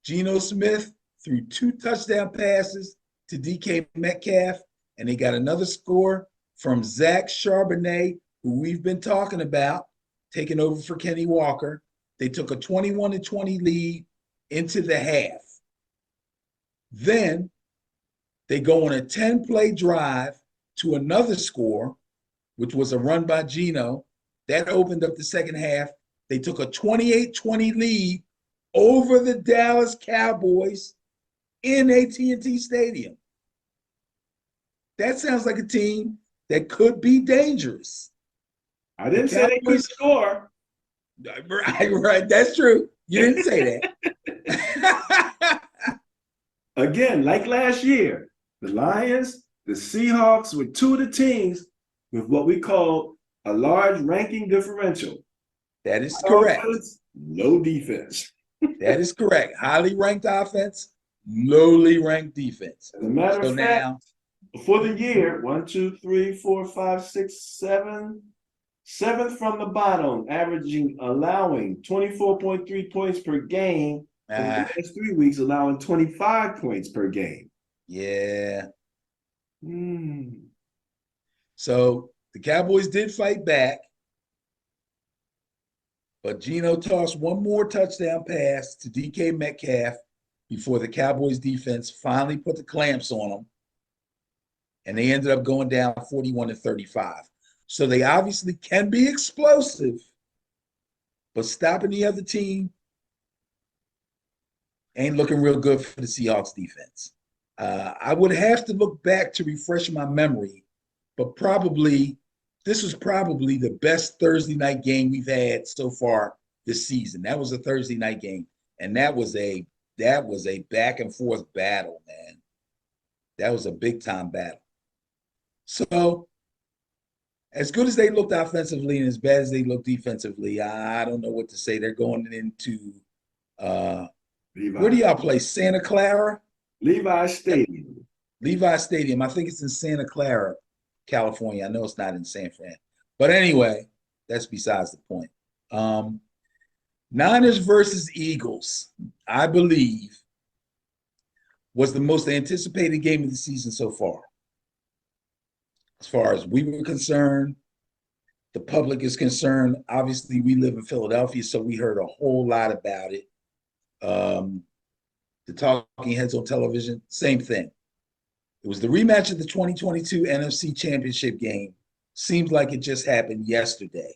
Geno Smith threw 2 touchdown passes to DK Metcalf, and they got another score from Zach Charbonnet, who we've been talking about, taking over for Kenny Walker. They took a 21-20 lead into the half. Then they go on a 10-play drive to another score, which was a run by Geno. That opened up the second half. They took a 28-20 lead over the Dallas Cowboys in AT&T Stadium. That sounds like a team that could be dangerous. I didn't say they could score. Right. That's true. You didn't say that. Again, like last year, the Lions, the Seahawks were 2 of the teams with what we call a large ranking differential. That is High correct. offense, low defense. That is correct. Highly ranked offense, lowly ranked defense. As a matter So of fact, now, for the year, 1, 2, 3, 4, 5, 6, 7, 7th from the bottom, allowing 24.3 points per game. For the last 3 weeks, allowing 25 points per game. yeah. So the Cowboys did fight back, but Geno tossed one more touchdown pass to DK Metcalf before the Cowboys defense finally put the clamps on them. And they ended up going down 41-35. So they obviously can be explosive, but stopping the other team ain't looking real good for the Seahawks defense. I would have to look back to refresh my memory, but this was probably the best Thursday night game we've had so far this season. That was a Thursday night game, and that was a back and forth battle, man. That was a big time battle. So, as good as they looked offensively and as bad as they looked defensively, I don't know what to say. They're going into Where do Levi. y'all play? Santa Clara? Levi Stadium. Levi Stadium. I think it's in Santa Clara, California. I know it's not in San Fran. But anyway, that's besides the point. Niners versus Eagles, I believe, was the most anticipated game of the season so far. As far as we were concerned, the public is concerned. Obviously, we live in Philadelphia, so we heard a whole lot about it. The talking heads on television, same thing. It was the rematch of the 2022 NFC Championship game. Seems like it just happened yesterday.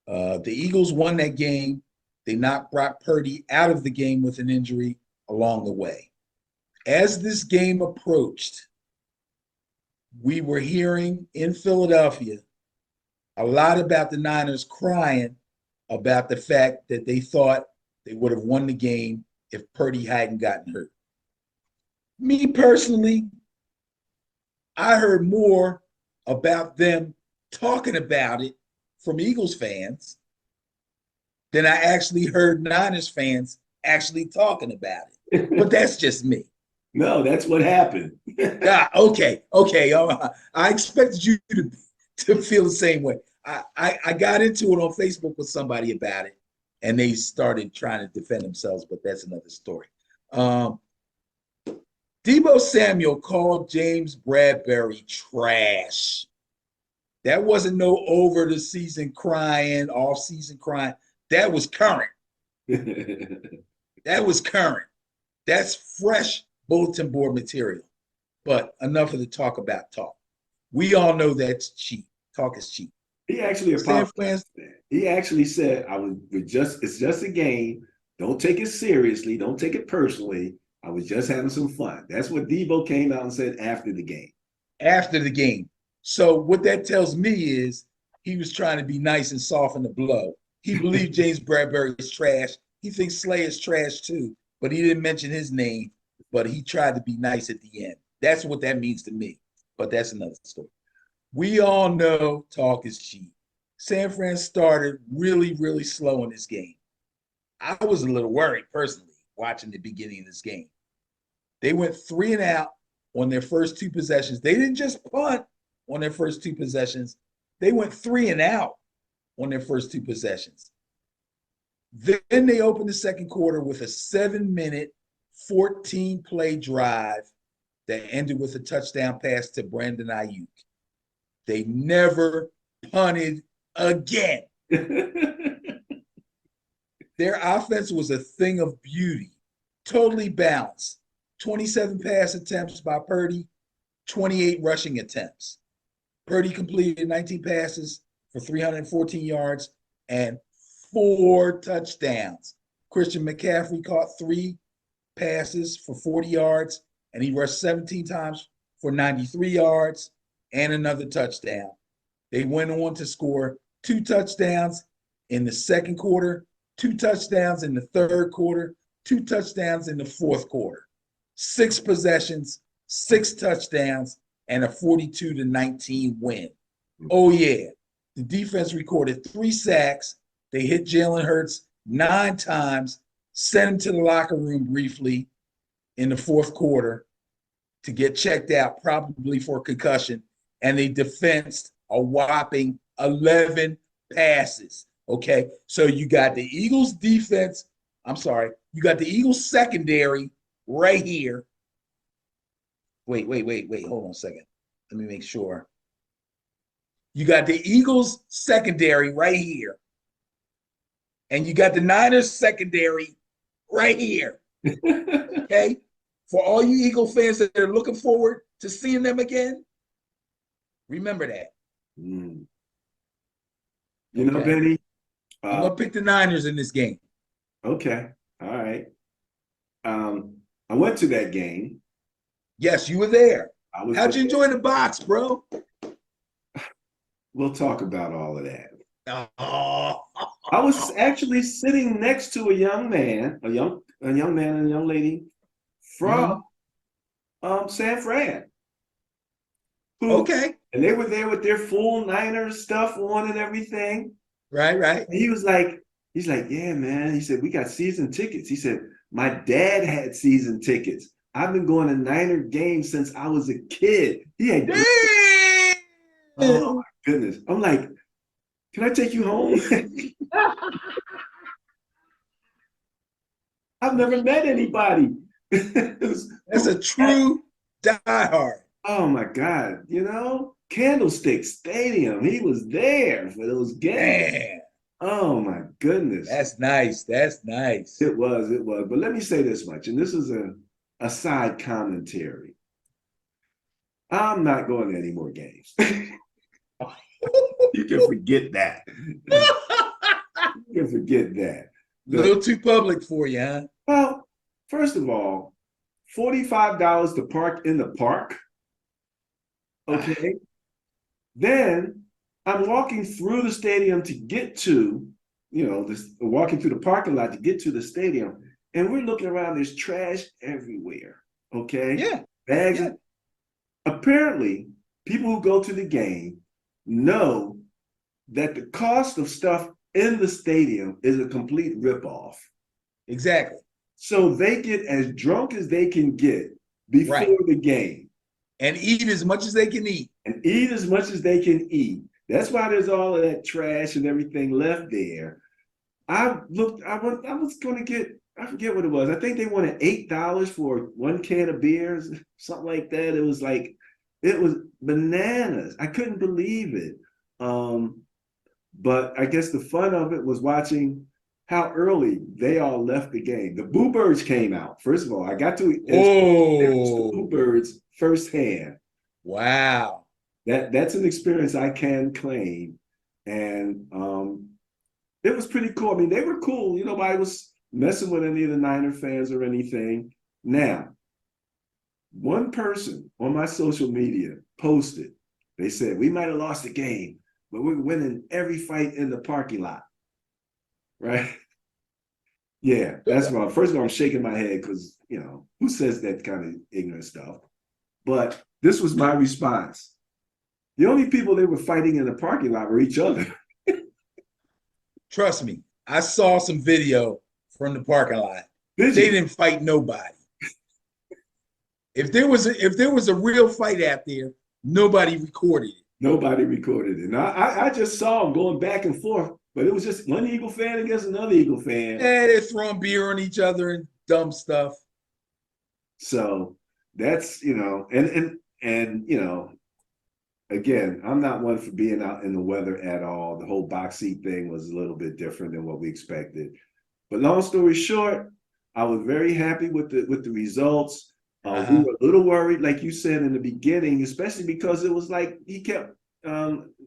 The Eagles won that game. They knocked Brock Purdy out of the game with an injury along the way. As this game approached, we were hearing in Philadelphia a lot about the Niners crying about the fact that they thought they would have won the game if Purdy hadn't gotten hurt. Me personally, I heard more about them talking about it from Eagles fans than I actually heard Niners fans actually talking about it. But that's just me. No, that's what happened. Okay. I expected you to feel the same way. I got into it on Facebook with somebody about it, and they started trying to defend themselves, but that's another story. Deebo Samuel called James Bradbury trash. That wasn't no over the season crying, off season crying. That was current. That was current. That's fresh bulletin board material. But enough of the talk about talk. We all know that's cheap. Talk is cheap. He actually apologized. He actually said, it's just a game. Don't take it seriously. Don't take it personally. I was just having some fun. That's what Deebo came out and said after the game. After the game. So what that tells me is he was trying to be nice and soften the blow. He believed James Bradbury is trash. He thinks Slay is trash too, but he didn't mention his name, but he tried to be nice at the end. That's what that means to me, but that's another story. We all know talk is cheap. San Fran started really, really slow in this game. I was a little worried personally watching the beginning of this game. They went 3 and out on their first 2 possessions. They didn't just punt on their first 2 possessions. They went 3 and out on their first 2 possessions. Then they opened the second quarter with a 7-minute, 14-play drive that ended with a touchdown pass to Brandon Ayuk. They never punted again. Their offense was a thing of beauty, totally balanced. 27 pass attempts by Purdy, 28 rushing attempts. Purdy completed 19 passes for 314 yards and 4 touchdowns. Christian McCaffrey caught 3 passes for 40 yards, and he rushed 17 times for 93 yards and another touchdown. They went on to score 2 touchdowns in the second quarter, 2 touchdowns in the third quarter, 2 touchdowns in the fourth quarter. 6 possessions, 6 touchdowns, and a 42-19 win. Oh, yeah. The defense recorded 3 sacks. They hit Jalen Hurts 9 times, sent him to the locker room briefly in the fourth quarter to get checked out, probably for concussion, and they defensed a whopping 11 passes. Okay, so you got the Eagles defense. You got the Eagles secondary right here. Wait. Hold on a second. Let me make sure. You got the Eagles secondary right here. And you got the Niners secondary right here. Okay? For all you Eagle fans that are looking forward to seeing them again, remember that. You know, Benny, I'm going to pick the Niners in this game. Okay. All right. I went to that game. Yes, you were there. How'd you enjoy the box, bro? We'll talk about all of that. Oh. I was actually sitting next to a young man and a young lady from San Fran. Okay. And they were there with their full Niners stuff on and everything. Right. And he was like, He's like, yeah, man. He said, we got season tickets. He said, my dad had season tickets. I've been going to Niner games since I was a kid. He had, oh Damn! my goodness. I'm like, can I take you home? I've never met anybody. That's a true diehard. Oh my God, Candlestick Stadium. He was there for those games. Man, Oh my goodness. that's nice. That's nice. It was. But let me say this much, and this is a side commentary. I'm not going to any more games. You can forget that. You can forget that. A little too public for you, huh? Well, first of all, $45 to park in the park. Okay. Then I'm walking through the stadium to get to, walking through the parking lot to get to the stadium. And we're looking around, there's trash everywhere. Okay. Yeah. Bags. Yeah. Apparently, people who go to the game know that the cost of stuff in the stadium is a complete ripoff. Exactly. So they get as drunk as they can get before Right. the game. And eat as much as they can eat. And eat as much as they can eat. That's why there's all of that trash and everything left there. I was going to get, I forget what it was. I think they wanted $8 for one can of beers, something like that. It was bananas. I couldn't believe it. But I guess the fun of it was watching how early they all left the game. The Boo Birds came out. First of all, I got to experience the Boo Oh, Birds firsthand. wow. That's an experience I can claim. And it was pretty cool. I mean, they were cool. Nobody was messing with any of the Niner fans or anything. Now, one person on my social media posted, they said, we might have lost the game, but we're winning every fight in the parking lot. Right? Yeah, that's wrong. First of all, I'm shaking my head because, who says that kind of ignorant stuff? But this was my response. The only people they were fighting in the parking lot were each other. Trust me, I saw some video from the parking lot. Did They you? didn't fight nobody. If there was a real fight out there, nobody recorded it. Nobody recorded it. And I just saw them going back and forth, but it was just one Eagle fan against another Eagle fan. Yeah, they're throwing beer on each other and dumb stuff. So that's, again, I'm not one for being out in the weather at all. The whole box seat thing was a little bit different than what we expected. But long story short, I was very happy with the results. We were a little worried, like you said in the beginning, especially because it was like he kept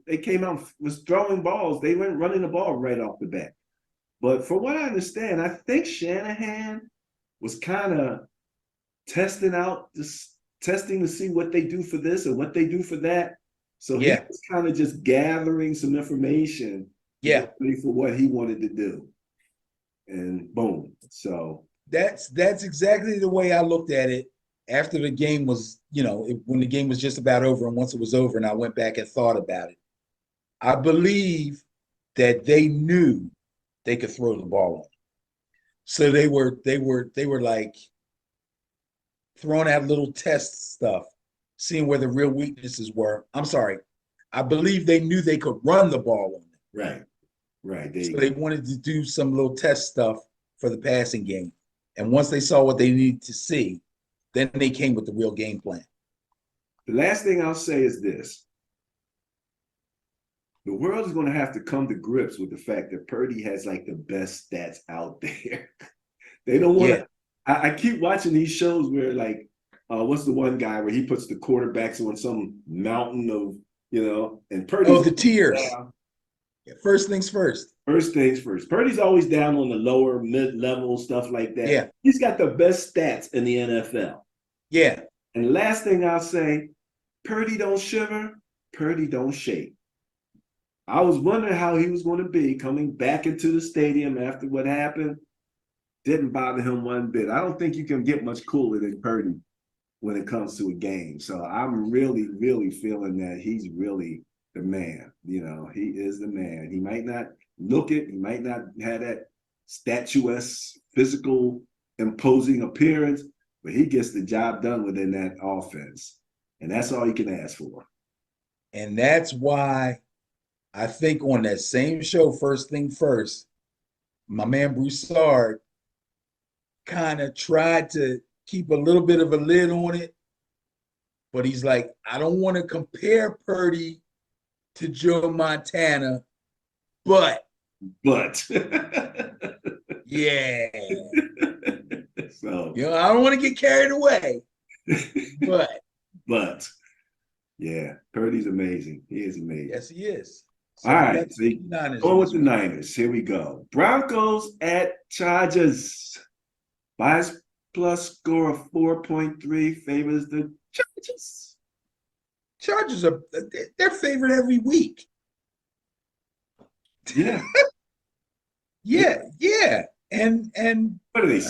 they came out was throwing balls. They weren't running the ball right off the bat. But from what I understand, I think Shanahan was kind of testing to see what they do for this and what they do for that. So he was kind of just gathering some information for what he wanted to do. And boom. So that's exactly the way I looked at it after the game was, when the game was just about over, and once it was over and I went back and thought about it. I believe that they knew they could throw the ball on. So they were like throwing out little test stuff, seeing where the real weaknesses were. I'm sorry. I believe they knew they could run the ball on them. Right. So they wanted to do some little test stuff for the passing game. And once they saw what they needed to see, then they came with the real game plan. The last thing I'll say is this. The world is going to have to come to grips with the fact that Purdy has like the best stats out there. They don't want to. I keep watching these shows where like, what's the one guy where he puts the quarterbacks on some mountain of, and Purdy's the tiers. First things first. First things first. Purdy's always down on the lower mid-level stuff like that. Yeah. He's got the best stats in the NFL. Yeah. And the last thing I'll say, Purdy don't shiver, Purdy don't shake. I was wondering how he was going to be coming back into the stadium after what happened. Didn't bother him one bit. I don't think you can get much cooler than Purdy when it comes to a game. So I'm really, really feeling that he's really the man. You know, he is the man. He might not look it. He might not have that statuesque, physical, imposing appearance, but he gets the job done within that offense. And that's all you can ask for. And that's why I think on that same show, First Thing First, my man Broussard kind of tried to keep a little bit of a lid on it, but he's like, I don't want to compare Purdy to Joe Montana, but yeah. So I don't want to get carried away, but yeah, Purdy's amazing. He is amazing. Yes, he is. So all right, going with the Niners. Here we go. Broncos at Chargers. Bias plus score of 4.3 favors the Chargers. Chargers are they're favored every week. Yeah. yeah. And what are they?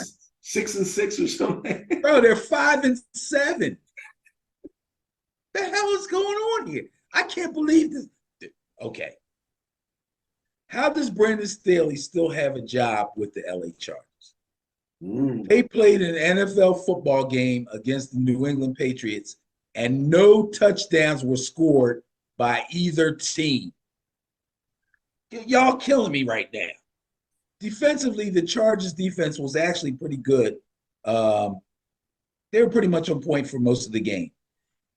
6-6 or something? Bro, they're 5-7. The hell is going on here? I can't believe this. Okay. How does Brandon Staley still have a job with the LA Chargers? They played an NFL football game against the New England Patriots, and no touchdowns were scored by either team. Y'all killing me right now. Defensively, the Chargers defense was actually pretty good. They were pretty much on point for most of the game.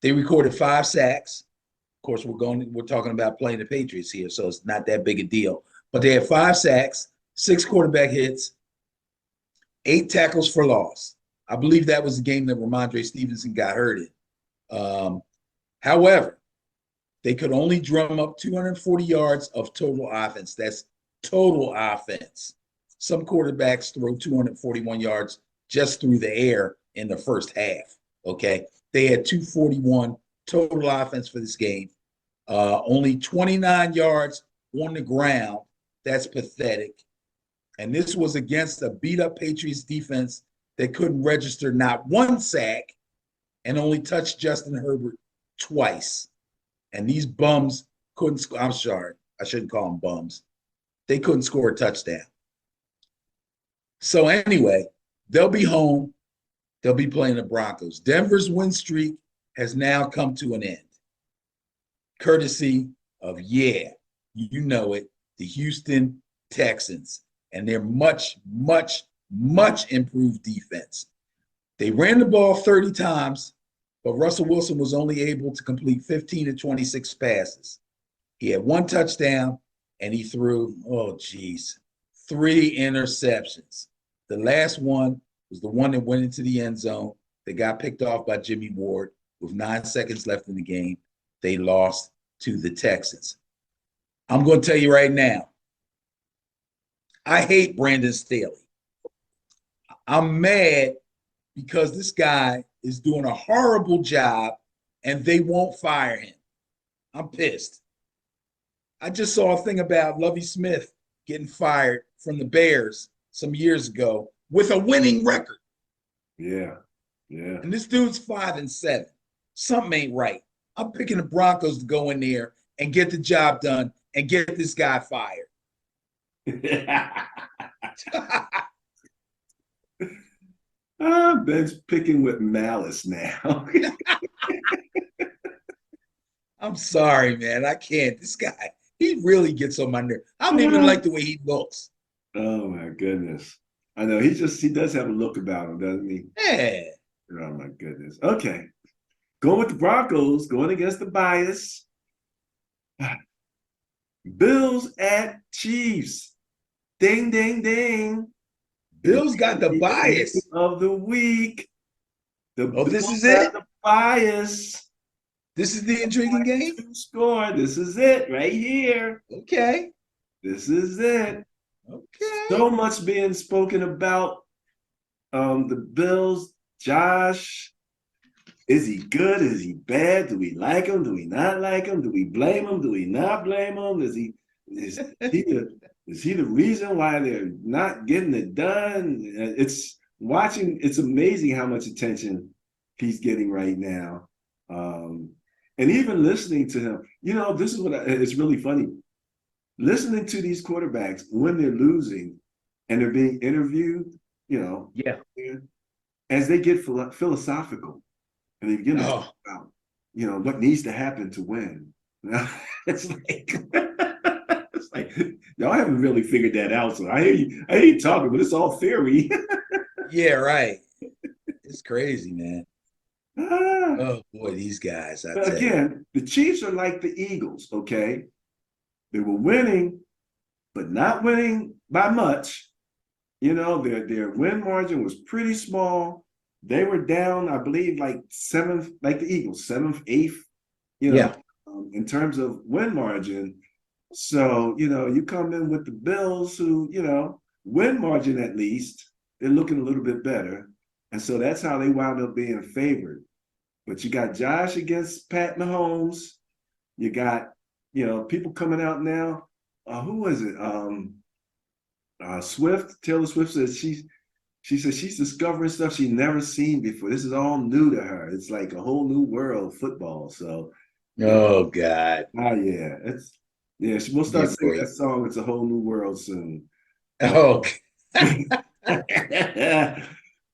They recorded 5 sacks. Of course, we're talking about playing the Patriots here, so it's not that big a deal. But they had 5 sacks, 6 quarterback hits, 8 tackles for loss. I believe that was the game that Ramondre Stevenson got hurt in. However, they could only drum up 240 yards of total offense. That's total offense. Some quarterbacks throw 241 yards just through the air in the first half. Okay. They had 241 total offense for this game. Only 29 yards on the ground. That's pathetic. And this was against a beat-up Patriots defense that couldn't register not 1 sack and only touched Justin Herbert twice. And these bums couldn't – I'm sorry. I shouldn't call them bums. They couldn't score a touchdown. So anyway, they'll be home. They'll be playing the Broncos. Denver's win streak has now come to an end, courtesy of, you know it, the Houston Texans and their much, much, much improved defense. They ran the ball 30 times, but Russell Wilson was only able to complete 15 to 26 passes. He had 1 touchdown, and he threw, 3 interceptions. The last one was the one that went into the end zone that got picked off by Jimmy Ward with 9 seconds left in the game. They lost to the Texans. I'm going to tell you right now, I hate Brandon Staley. I'm mad because this guy is doing a horrible job and they won't fire him. I'm pissed. I just saw a thing about Lovie Smith getting fired from the Bears some years ago with a winning record. Yeah. And this dude's 5-7. Something ain't right. I'm picking the Broncos to go in there and get the job done and get this guy fired. Ben's picking with malice now. I'm sorry, man. I can't. This guy, he really gets on my nerve. I don't even like the way he looks. Oh my goodness. I know he does have a look about him, doesn't he? Yeah. Oh my goodness. Okay. Going with the Broncos, going against the bias. Bills at Chiefs. Ding, ding, ding. Bills got the bias of the week. This is it? The bias. This is the intriguing game? Score. This is it right here. Okay. This is it. Okay. So much being spoken about the Bills. Josh, is he good? Is he bad? Do we like him? Do we not like him? Do we blame him? Do we not blame him? Is he the reason why they're not getting it done? It's amazing how much attention he's getting right now. And even listening to him, this is it's really funny. Listening to these quarterbacks when they're losing and they're being interviewed, Yeah. as they get philosophical and they begin to talk about, what needs to happen to win. It's like it's like y'all haven't really figured that out. So I hear you talking, but it's all theory. Yeah, right. It's crazy, man. Ah, Oh boy, these guys, I but tell you. again, the Chiefs are like the Eagles, okay? They were winning, but not winning by much. Their win margin was pretty small. They were down, I believe, like seventh, like the Eagles, seventh, eighth, Yeah. in terms of win margin. So, you come in with the Bills who, win margin at least, they're looking a little bit better. And so that's how they wound up being favored. But you got Josh against Pat Mahomes. You got, people coming out now. Who was it? Swift, Taylor Swift says she says she's discovering stuff she's never seen before. This is all new to her. It's like a whole new world, football. So, Oh God. yeah, we'll Yeah, start singing boy. that song. It's a whole new world soon. But Oh, but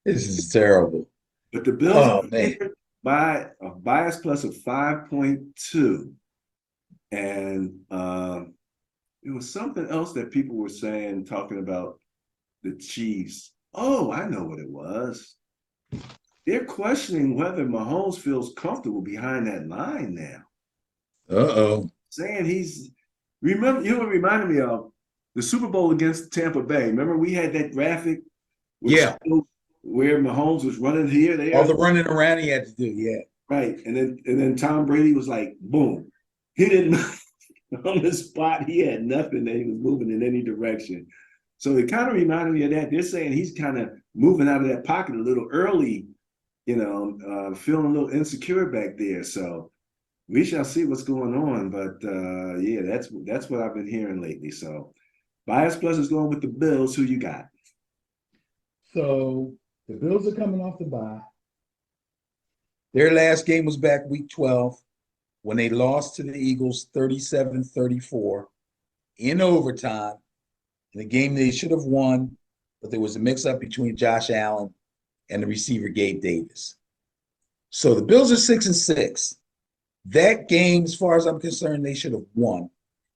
this is terrible. the Bills Oh are man. favored by a bias plus of 5.2, and it was something else that people were saying, talking about the Chiefs. Oh, I know what it was. They're questioning whether Mahomes feels comfortable behind that line now. Uh-oh. Saying remember, what reminded me of the Super Bowl against Tampa Bay. Remember, we had that graphic which Yeah. showed where Mahomes was running here, All there, the running around he had to do. Yeah. right. And then Tom Brady was like, boom. He didn't on the spot, he had nothing that he was moving in any direction. So it kind of reminded me of that. They're saying he's kind of moving out of that pocket a little early, feeling a little insecure back there. So we shall see what's going on. But yeah, that's what I've been hearing lately. So Bias Plus is going with the Bills. Who you got? So the Bills are coming off the bye. Their last game was back week 12 when they lost to the Eagles 37-34 in overtime in a game they should have won, but there was a mix-up between Josh Allen and the receiver Gabe Davis. So the Bills are 6-6. That game, as far as I'm concerned, they should have won.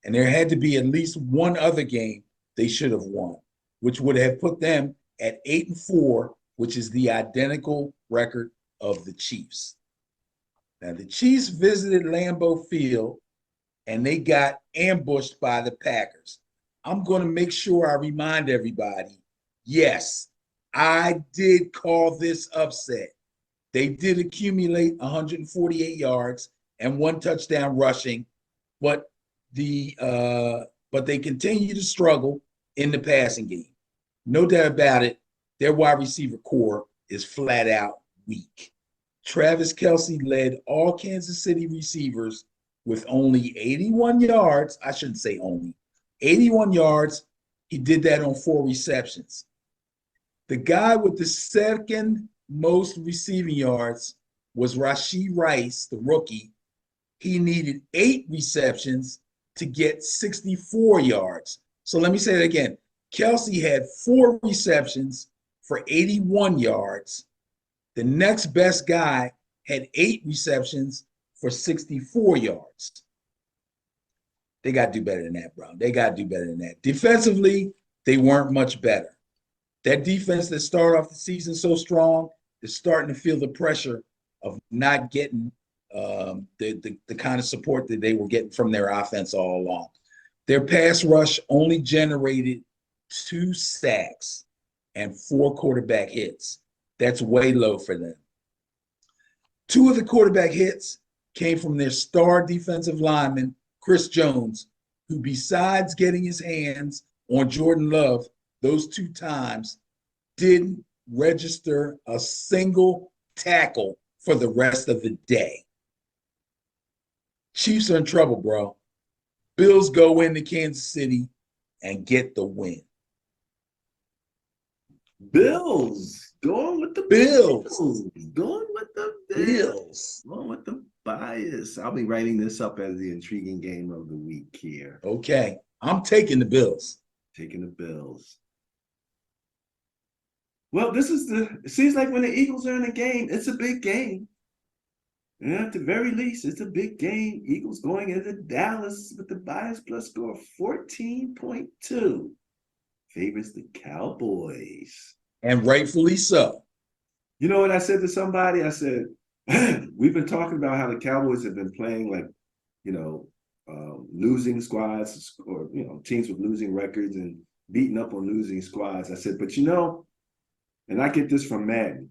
And there had to be at least one other game they should have won, which would have put them at 8-4, which is the identical record of the Chiefs. Now, the Chiefs visited Lambeau Field and they got ambushed by the Packers. I'm going to make sure I remind everybody, yes, I did call this upset. They did accumulate 148 yards and one touchdown rushing, but they continue to struggle in the passing game. No doubt about it. Their wide receiver core is flat out weak. Travis Kelce led all Kansas City receivers with only 81 yards. I shouldn't say only 81 yards. He did that on 4 receptions. The guy with the second most receiving yards was Rashee Rice, the rookie. He needed 8 receptions to get 64 yards. So let me say it again. Kelce had 4 receptions for 81 yards. The next best guy had 8 receptions for 64 yards. They got to do better than that, bro. They got to do better than that. Defensively, they weren't much better. That defense that started off the season so strong is starting to feel the pressure of not getting the kind of support that they were getting from their offense all along. Their pass rush only generated 2 sacks and 4 quarterback hits. That's way low for them. 2 of the quarterback hits came from their star defensive lineman, Chris Jones, who, besides getting his hands on Jordan Love those 2 times, didn't register a single tackle for the rest of the day. Chiefs are in trouble, bro. Bills go into Kansas City and get the win. Bills. Going with the Bills. Going with the Bills. Going with the bias. I'll be writing this up as the intriguing game of the week here. Okay. I'm taking the Bills. Taking the Bills. Well, it seems like when the Eagles are in a game, it's a big game. Yeah, at the very least, it's a big game. Eagles going into Dallas with the bias plus score 14.2. Favors the Cowboys. And rightfully so. You know what I said to somebody? I said, we've been talking about how the Cowboys have been playing like, you know, losing squads or, you know, teams with losing records and beating up on losing squads. I said, but you know, and I get this from Madden.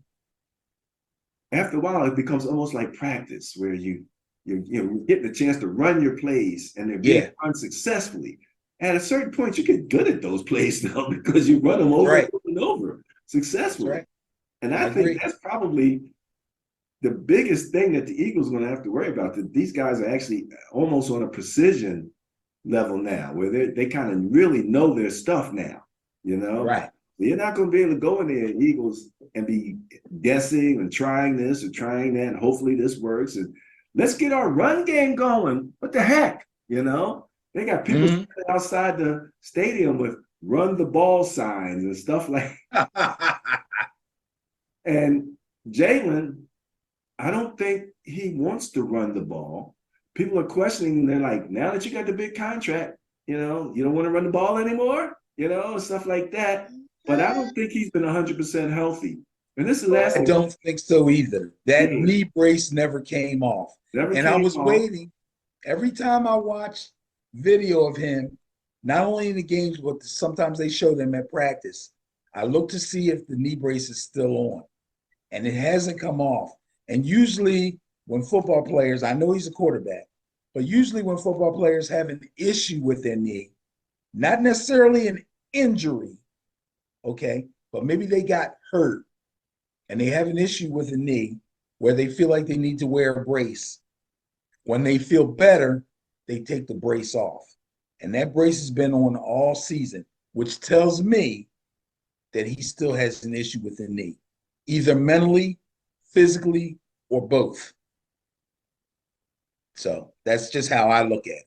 After a while, it becomes almost like practice where you're getting a chance to run your plays and they're being run successfully. At a certain point, you get good at those plays now because you run them over and over successfully. Right. And I think that's probably the biggest thing that the Eagles are going to have to worry about. That these guys are actually almost on a precision level now, where they kind of really know their stuff now. You know, right? You're not going to be able to go in there, Eagles, and be guessing and trying this or trying that. And hopefully this works. And let's get our run game going. What the heck? You know, they got people outside the stadium with run the ball signs and stuff like that. And Jalen, I don't think he wants to run the ball. People are questioning. They're like, now that you got the big contract, you know, you don't want to run the ball anymore, you know, stuff like that. But I don't think he's been 100% healthy. And this is the last I don't think so either. That knee brace never came off. I was waiting. Every time I watched video of him, not only in the games, but sometimes they show them at practice, I look to see if the knee brace is still on. And it hasn't come off. And usually when football players, I know he's a quarterback, but usually when football players have an issue with their knee, not necessarily an injury, okay, but maybe they got hurt and they have an issue with the knee where they feel like they need to wear a brace. When they feel better, they take the brace off. And that brace has been on all season, which tells me that he still has an issue with the knee, either mentally, physically, or both. So that's just how I look at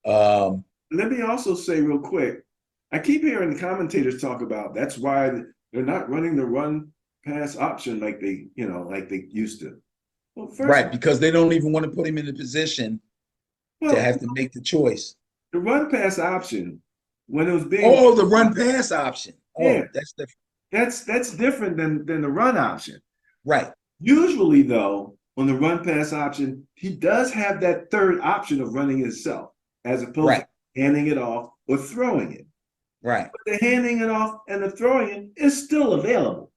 it. Let me also say real quick, I keep hearing the commentators talk about that's why they're not running the run pass option like they used to. Well, right, because they don't even want to put him in a position to have to make the choice. The run pass option, when it was being the run pass option. Yeah, that's different. That's different than the run option. Right. Usually, though, on the run pass option, he does have that third option of running himself, as opposed to handing it off or throwing it. Right. But the handing it off and the throwing it is still available.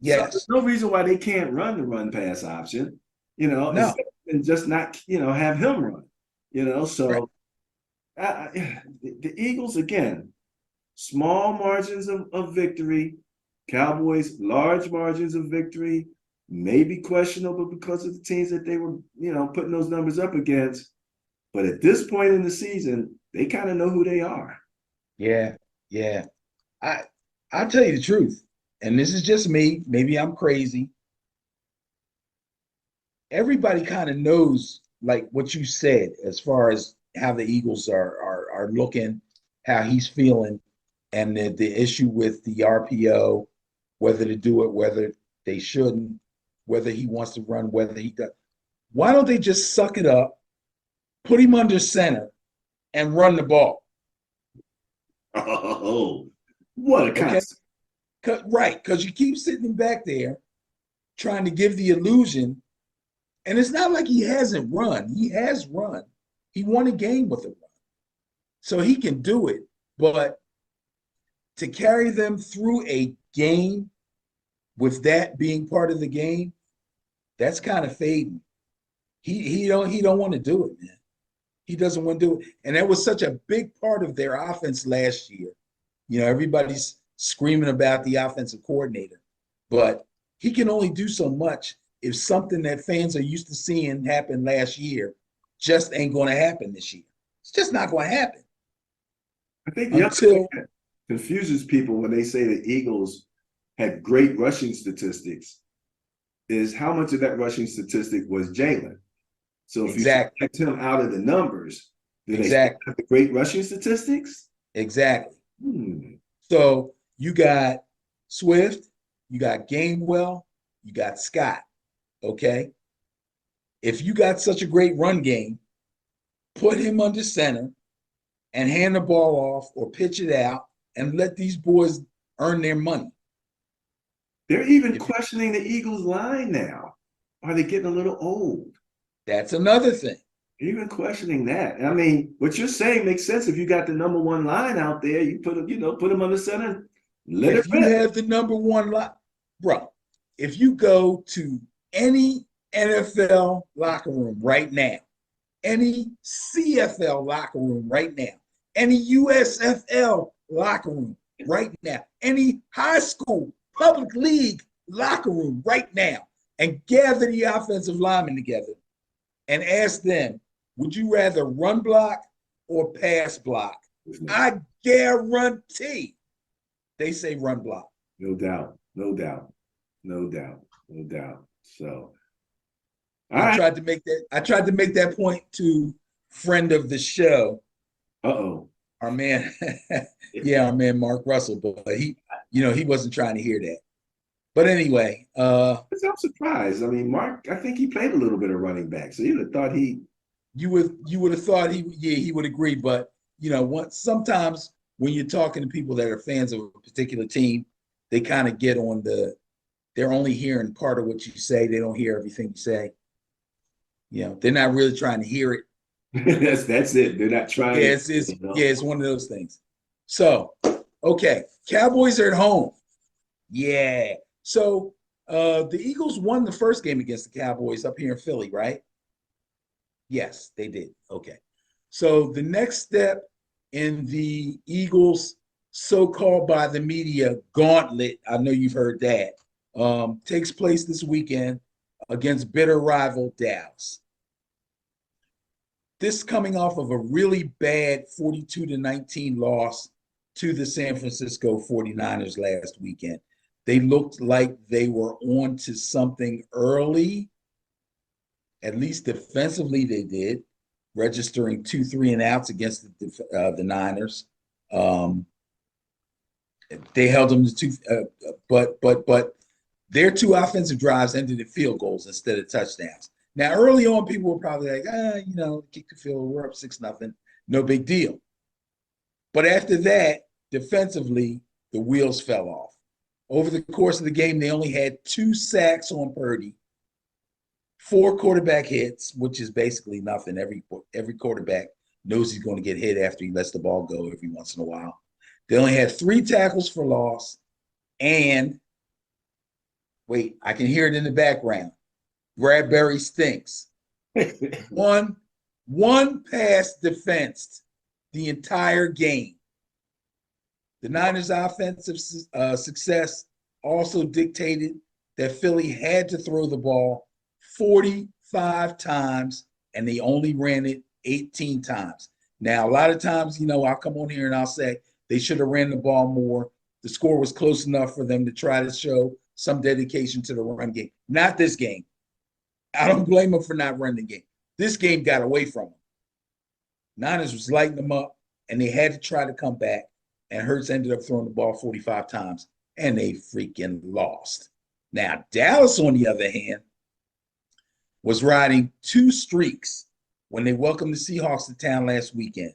Yes. So there's no reason why they can't run the run pass option, you know, and just not, you know, have him run, you know. So the Eagles, again, small margins of victory. Cowboys, large margins of victory. Maybe questionable because of the teams that they were, you know, putting those numbers up against. But at this point in the season, they kind of know who they are. Yeah. I'll tell you the truth, and this is just me. Maybe I'm crazy. Everybody kind of knows, like what you said, as far as how the Eagles are looking, how he's feeling, and the issue with the RPO, whether to do it, whether they shouldn't, whether he wants to run, whether he does. Why don't they just suck it up, put him under center, and run the ball? Oh, what a concept. Right, because you keep sitting him back there trying to give the illusion, and it's not like he hasn't run. He has run. He won a game with a run. So he can do it, but to carry them through a game with that being part of the game, that's kind of fading. He don't want to do it, man. He doesn't want to do it. And that was such a big part of their offense last year. You know, everybody's screaming about the offensive coordinator, but he can only do so much if something that fans are used to seeing happen last year just ain't going to happen this year. It's just not going to happen. I think the other thing that confuses people when they say the Eagles had great rushing statistics is how much of that rushing statistic was Jalen. So if you Exactly. subtract him out of the numbers, do they still Exactly. have the great rushing statistics? Exactly. Hmm. So you got Swift, you got Gainwell, you got Scott. Okay. If you got such a great run game, put him under center and hand the ball off or pitch it out and let these boys earn their money. They're even If questioning the Eagles line now. Are they getting a little old? That's another thing. Even questioning that. I mean, what you're saying makes sense. If you got the number one line out there, you put them, put them on the center, let it If you rip. have the number one line, bro, if you go to any NFL locker room right now, any CFL locker room right now, any USFL locker room right now, any high school public league locker room right now, and gather the offensive linemen together and ask them, would you rather run block or pass block? I guarantee they say run block. No doubt. No doubt. No doubt. No doubt. So, all I right. tried to make that. I tried to make that point to friend of the show, Uh-oh. our man, yeah, our man Mark Russell, but he wasn't trying to hear that. But anyway, I'm surprised. I mean, Mark, I think he played a little bit of running back. So you'd have thought he you would have thought he would agree, but sometimes when you're talking to people that are fans of a particular team, they kind of get on they're only hearing part of what you say. They don't hear everything you say. They're not really trying to hear it. that's it. They're not trying Yeah, to, it's one of those things. So, okay, Cowboys are at home. Yeah. So the Eagles won the first game against the Cowboys up here in Philly, right? Yes, they did. Okay. So the next step in the Eagles so-called by the media gauntlet, I know you've heard that, takes place this weekend against bitter rival Dallas. This coming off of a really bad 42-19 loss to the San Francisco 49ers last weekend. They looked like they were on to something early. At least defensively, they did, registering 2 3-and-outs against the Niners. They held them to two, but their 2 offensive drives ended in field goals instead of touchdowns. Now, early on, people were probably like, kick the field, we're up 6-0, no big deal. But after that, defensively, the wheels fell off. Over the course of the game, they only had 2 sacks on Purdy, 4 quarterback hits, which is basically nothing. Every quarterback knows he's going to get hit after he lets the ball go every once in a while. They only had 3 tackles for loss, and wait, I can hear it in the background. Bradbury stinks. One pass defense the entire game. The Niners' offensive success also dictated that Philly had to throw the ball 45 times, and they only ran it 18 times. Now, a lot of times, I'll come on here and I'll say they should have ran the ball more. The score was close enough for them to try to show some dedication to the run game. Not this game. I don't blame them for not running the game. This game got away from them. Niners was lighting them up, and they had to try to come back, and Hurts ended up throwing the ball 45 times, and they freaking lost. Now, Dallas, on the other hand, was riding 2 streaks when they welcomed the Seahawks to town last weekend.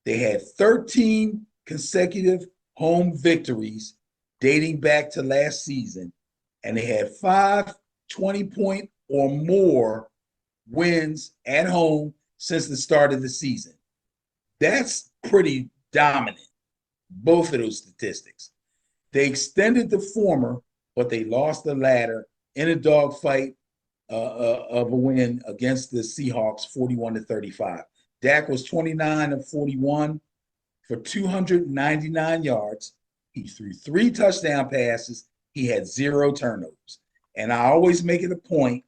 They had 13 consecutive home victories dating back to last season, and they had 5 20-point or more wins at home since the start of the season. That's pretty dominant, both of those statistics. They extended the former, but they lost the latter in a dogfight of a win against the Seahawks, 41-35. Dak was 29 of 41 for 299 yards. He threw 3 touchdown passes. He had 0 turnovers. And I always make it a point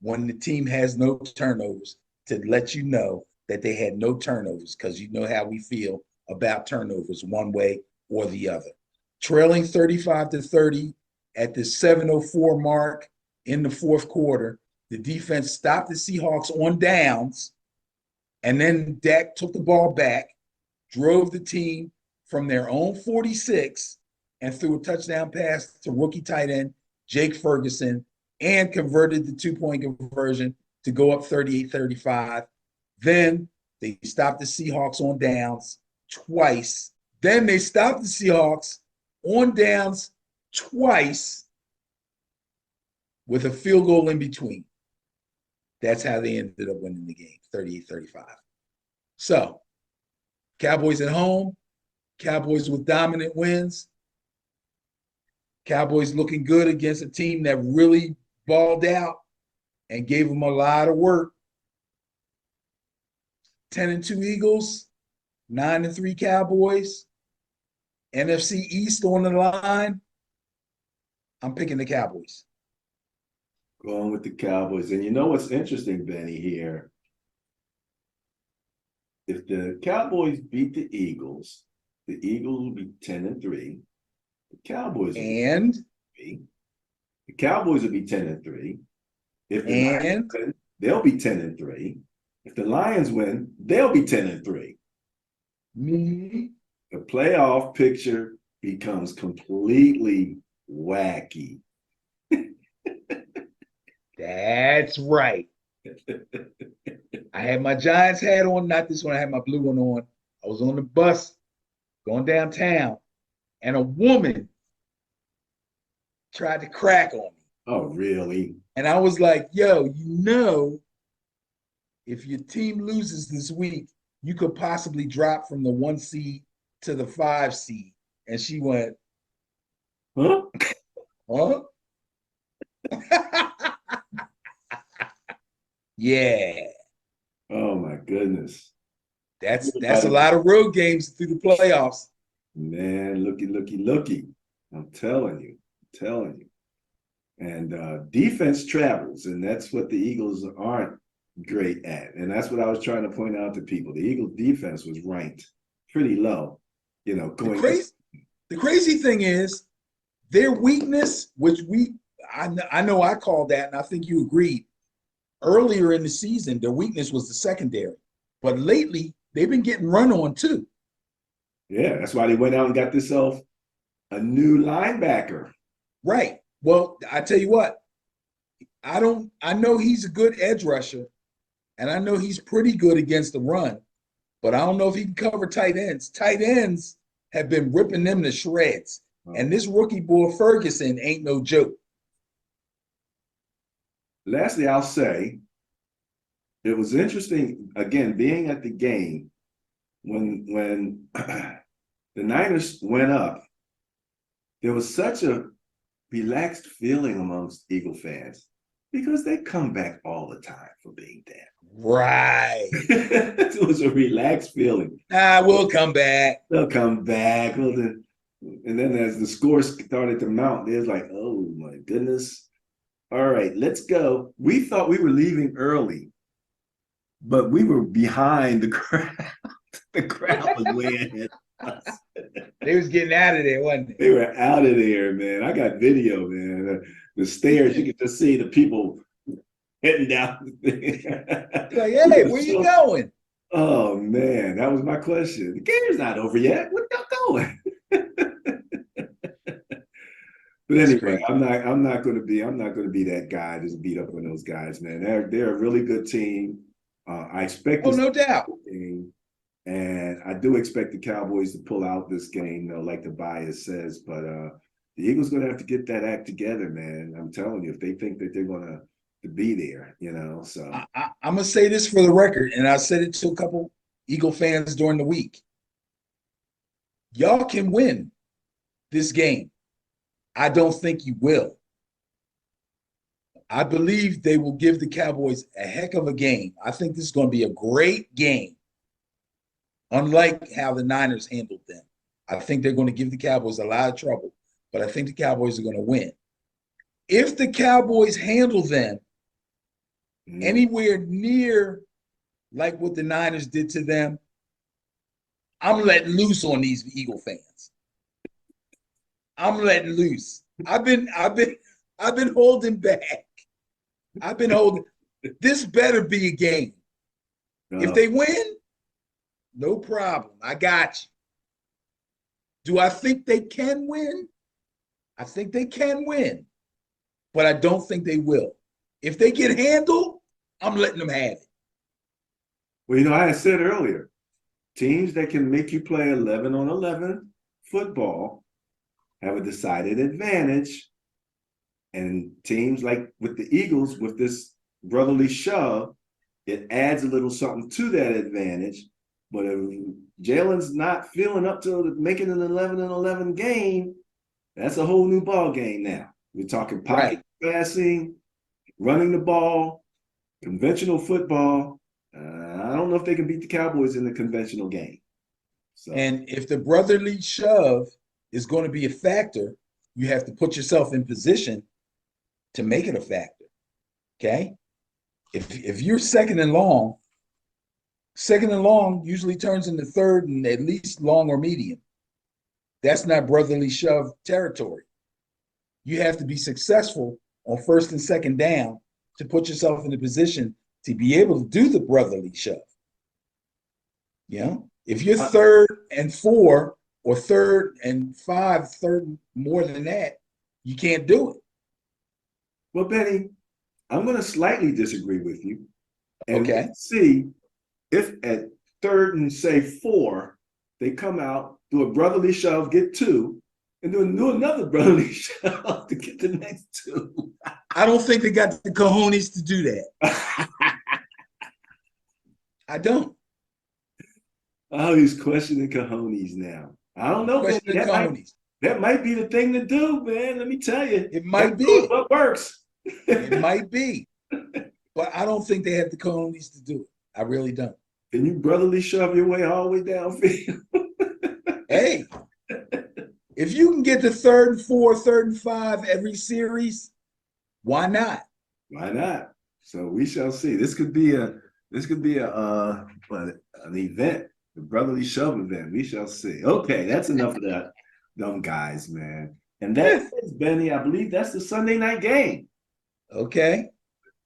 when the team has no turnovers to let you know that they had no turnovers, because you know how we feel about turnovers one way or the other. trailing 35-30 at the 7:04 mark in the fourth quarter. The defense stopped the Seahawks on downs, and then Dak took the ball back, drove the team from their own 46, and threw a touchdown pass to rookie tight end Jake Ferguson, and converted the two-point conversion to go up 38-35. Then they stopped the Seahawks on downs twice. Then they stopped the Seahawks on downs twice with a field goal in between. That's how they ended up winning the game, 38-35. So, Cowboys at home, Cowboys with dominant wins, Cowboys looking good against a team that really balled out and gave them a lot of work. 10-2 Eagles, 9-3 Cowboys, NFC East on the line. I'm picking the Cowboys. Going with the Cowboys. And you know what's interesting, Benny, here? If the Cowboys beat the Eagles will be 10-3. The Cowboys will be 10-3. If the Lions win, they'll be 10-3. If the Lions win, they'll be 10-3. Me. The playoff picture becomes completely wacky. That's right. I had my Giants hat on, not this one. I had my blue one on. I was on the bus going downtown, and a woman tried to crack on me. Oh, really? And I was like, yo, if your team loses this week, you could possibly drop from the 1 seed to the 5 seed. And she went, Huh? huh? Yeah. Oh my goodness. That's a lot of road games through the playoffs. Man, looky. I'm telling you. And defense travels, and that's what the Eagles aren't great at. And that's what I was trying to point out to people. The Eagles defense was ranked pretty low, going. The crazy thing is their weakness, which I know I called that, and I think you agreed. Earlier in the season, their weakness was the secondary. But lately, they've been getting run on too. Yeah, that's why they went out and got themselves a new linebacker. Right. Well, I tell you what, I know he's a good edge rusher, and I know he's pretty good against the run, but I don't know if he can cover tight ends. Tight ends have been ripping them to shreds. Oh. And this rookie boy Ferguson ain't no joke. Lastly, I'll say it was interesting, again, being at the game when the Niners went up. There was such a relaxed feeling amongst Eagle fans because they come back all the time for being down. Right. It was a relaxed feeling. We'll come back. They'll come back. And then as the scores started to mount, it was like, oh my goodness. All right, let's go. We thought we were leaving early, but we were behind the crowd. The crowd was way ahead of us. They was getting out of there, wasn't they? They were out of there, man. I got video, man. The stairs, you could just see the people heading down. Like, hey, where you going? Oh man, that was my question. The game's not over yet. Where y'all going? But anyway, I'm not going to be that guy just beat up on those guys, man. They're a really good team. I expect. Oh, no doubt. And I do expect the Cowboys to pull out this game, like the bias says. But the Eagles going to have to get that act together, man. I'm telling you, if they think that they're going to be there, So I'm going to say this for the record, and I said it to a couple Eagle fans during the week. Y'all can win this game. I don't think you will. I believe they will give the Cowboys a heck of a game. I think this is going to be a great game. Unlike how the Niners handled them. I think they're going to give the Cowboys a lot of trouble, but I think the Cowboys are going to win. If the Cowboys handle them anywhere near like what the Niners did to them, I'm letting loose on these Eagle fans. I'm letting loose. I've been holding back. I've been holding. This better be a game. If they win, no problem. I got you. Do I think they can win? I think they can win, but I don't think they will. If they get handled, I'm letting them have it. Well, I had said earlier, teams that can make you play 11 on 11 football have a decided advantage. And teams like with the Eagles, with this brotherly shove, it adds a little something to that advantage. But if Jalen's not feeling up to making an 11 and 11 game, that's a whole new ball game now. We're talking pocket passing, running the ball, conventional football. I don't know if they can beat the Cowboys in the conventional game. So. And if the brotherly shove is going to be a factor, you have to put yourself in position to make it a factor. Okay? If you're second and long usually turns into third and at least long or medium. That's not brotherly shove territory. You have to be successful on first and second down to put yourself in a position to be able to do the brotherly shove. If you're third and 4 or third and 5, third more than that, you can't do it. Well, Benny, I'm going to slightly disagree with you. And okay. See if at third and say 4, they come out, do a brotherly shove, get 2, and do another brotherly shove to get the next 2. I don't think they got the cojones to do that. I don't. Oh, he's questioning cojones now. I don't know, man. That might be the thing to do, man. Let me tell you. It might be. What works. It might be. But I don't think they have the cojones to do it. I really don't. Can you brotherly shove your way all the way downfield? Hey, if you can get to third and 4, third and 5 every series, why not? Why not? So we shall see. This could be an event, the brotherly shove event. We shall see. Okay, that's enough of that, dumb guys, man. And that is, Benny, I believe that's the Sunday night game. Okay.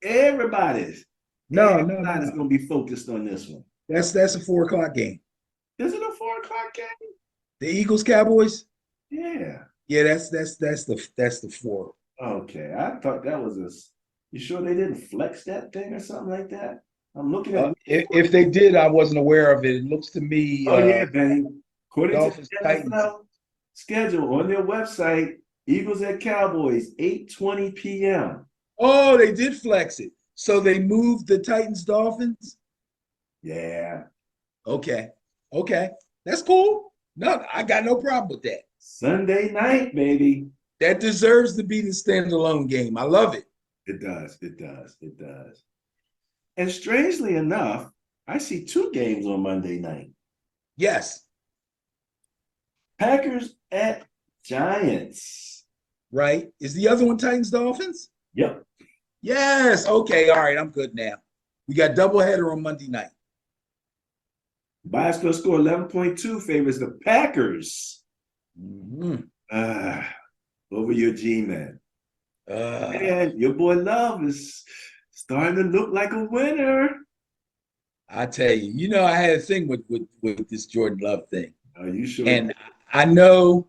Everybody's going to be focused on this one. That's a 4 o'clock game. Is it a 4 o'clock game? The Eagles Cowboys? Yeah. Yeah, that's the 4. Okay, I thought that was you sure they didn't flex that thing or something like that? I'm looking at if they did, I wasn't aware of it. It looks to me. Oh yeah, Benny. According Dolphins, to the NFL schedule on their website, Eagles at Cowboys, 8:20 p.m. Oh, they did flex it. So they moved the Titans Dolphins? Yeah. Okay. That's cool. No, I got no problem with that. Sunday night, baby. That deserves to be the standalone game. I love it. It does. And strangely enough, I see 2 games on Monday night. Yes. Packers at Giants. Right. Is the other one Titans Dolphins? Yep. Yes. Okay. All right. I'm good now. We got doubleheader on Monday night. Bias plus score 11.2 favors the Packers. Over your G-Man. And your boy Love is starting to look like a winner. I tell you, I had a thing with this Jordan Love thing. Are you sure? And I know,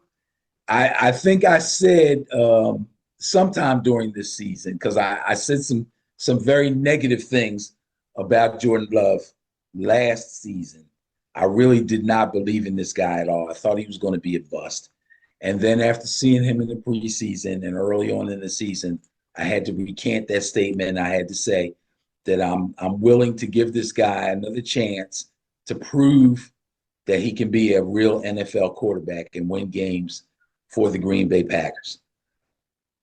I think I said sometime during this season, because I said some very negative things about Jordan Love last season. I really did not believe in this guy at all. I thought he was going to be a bust. And then after seeing him in the preseason and early on in the season, I had to recant that statement. I had to say that I'm willing to give this guy another chance to prove that he can be a real NFL quarterback and win games for the Green Bay Packers.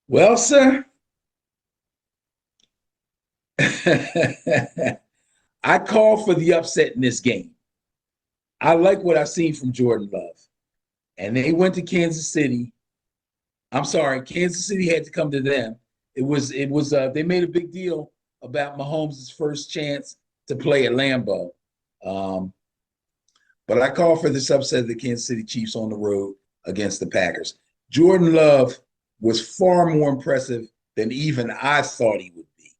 Well, sir, I call for the upset in this game. I like what I've seen from Jordan Love. And they went to Kansas City. I'm sorry, Kansas City had to come to them. It was they made a big deal about Mahomes' first chance to play at Lambeau. But I call for this upset of the Kansas City Chiefs on the road against the Packers. Jordan Love was far more impressive than even I thought he would be.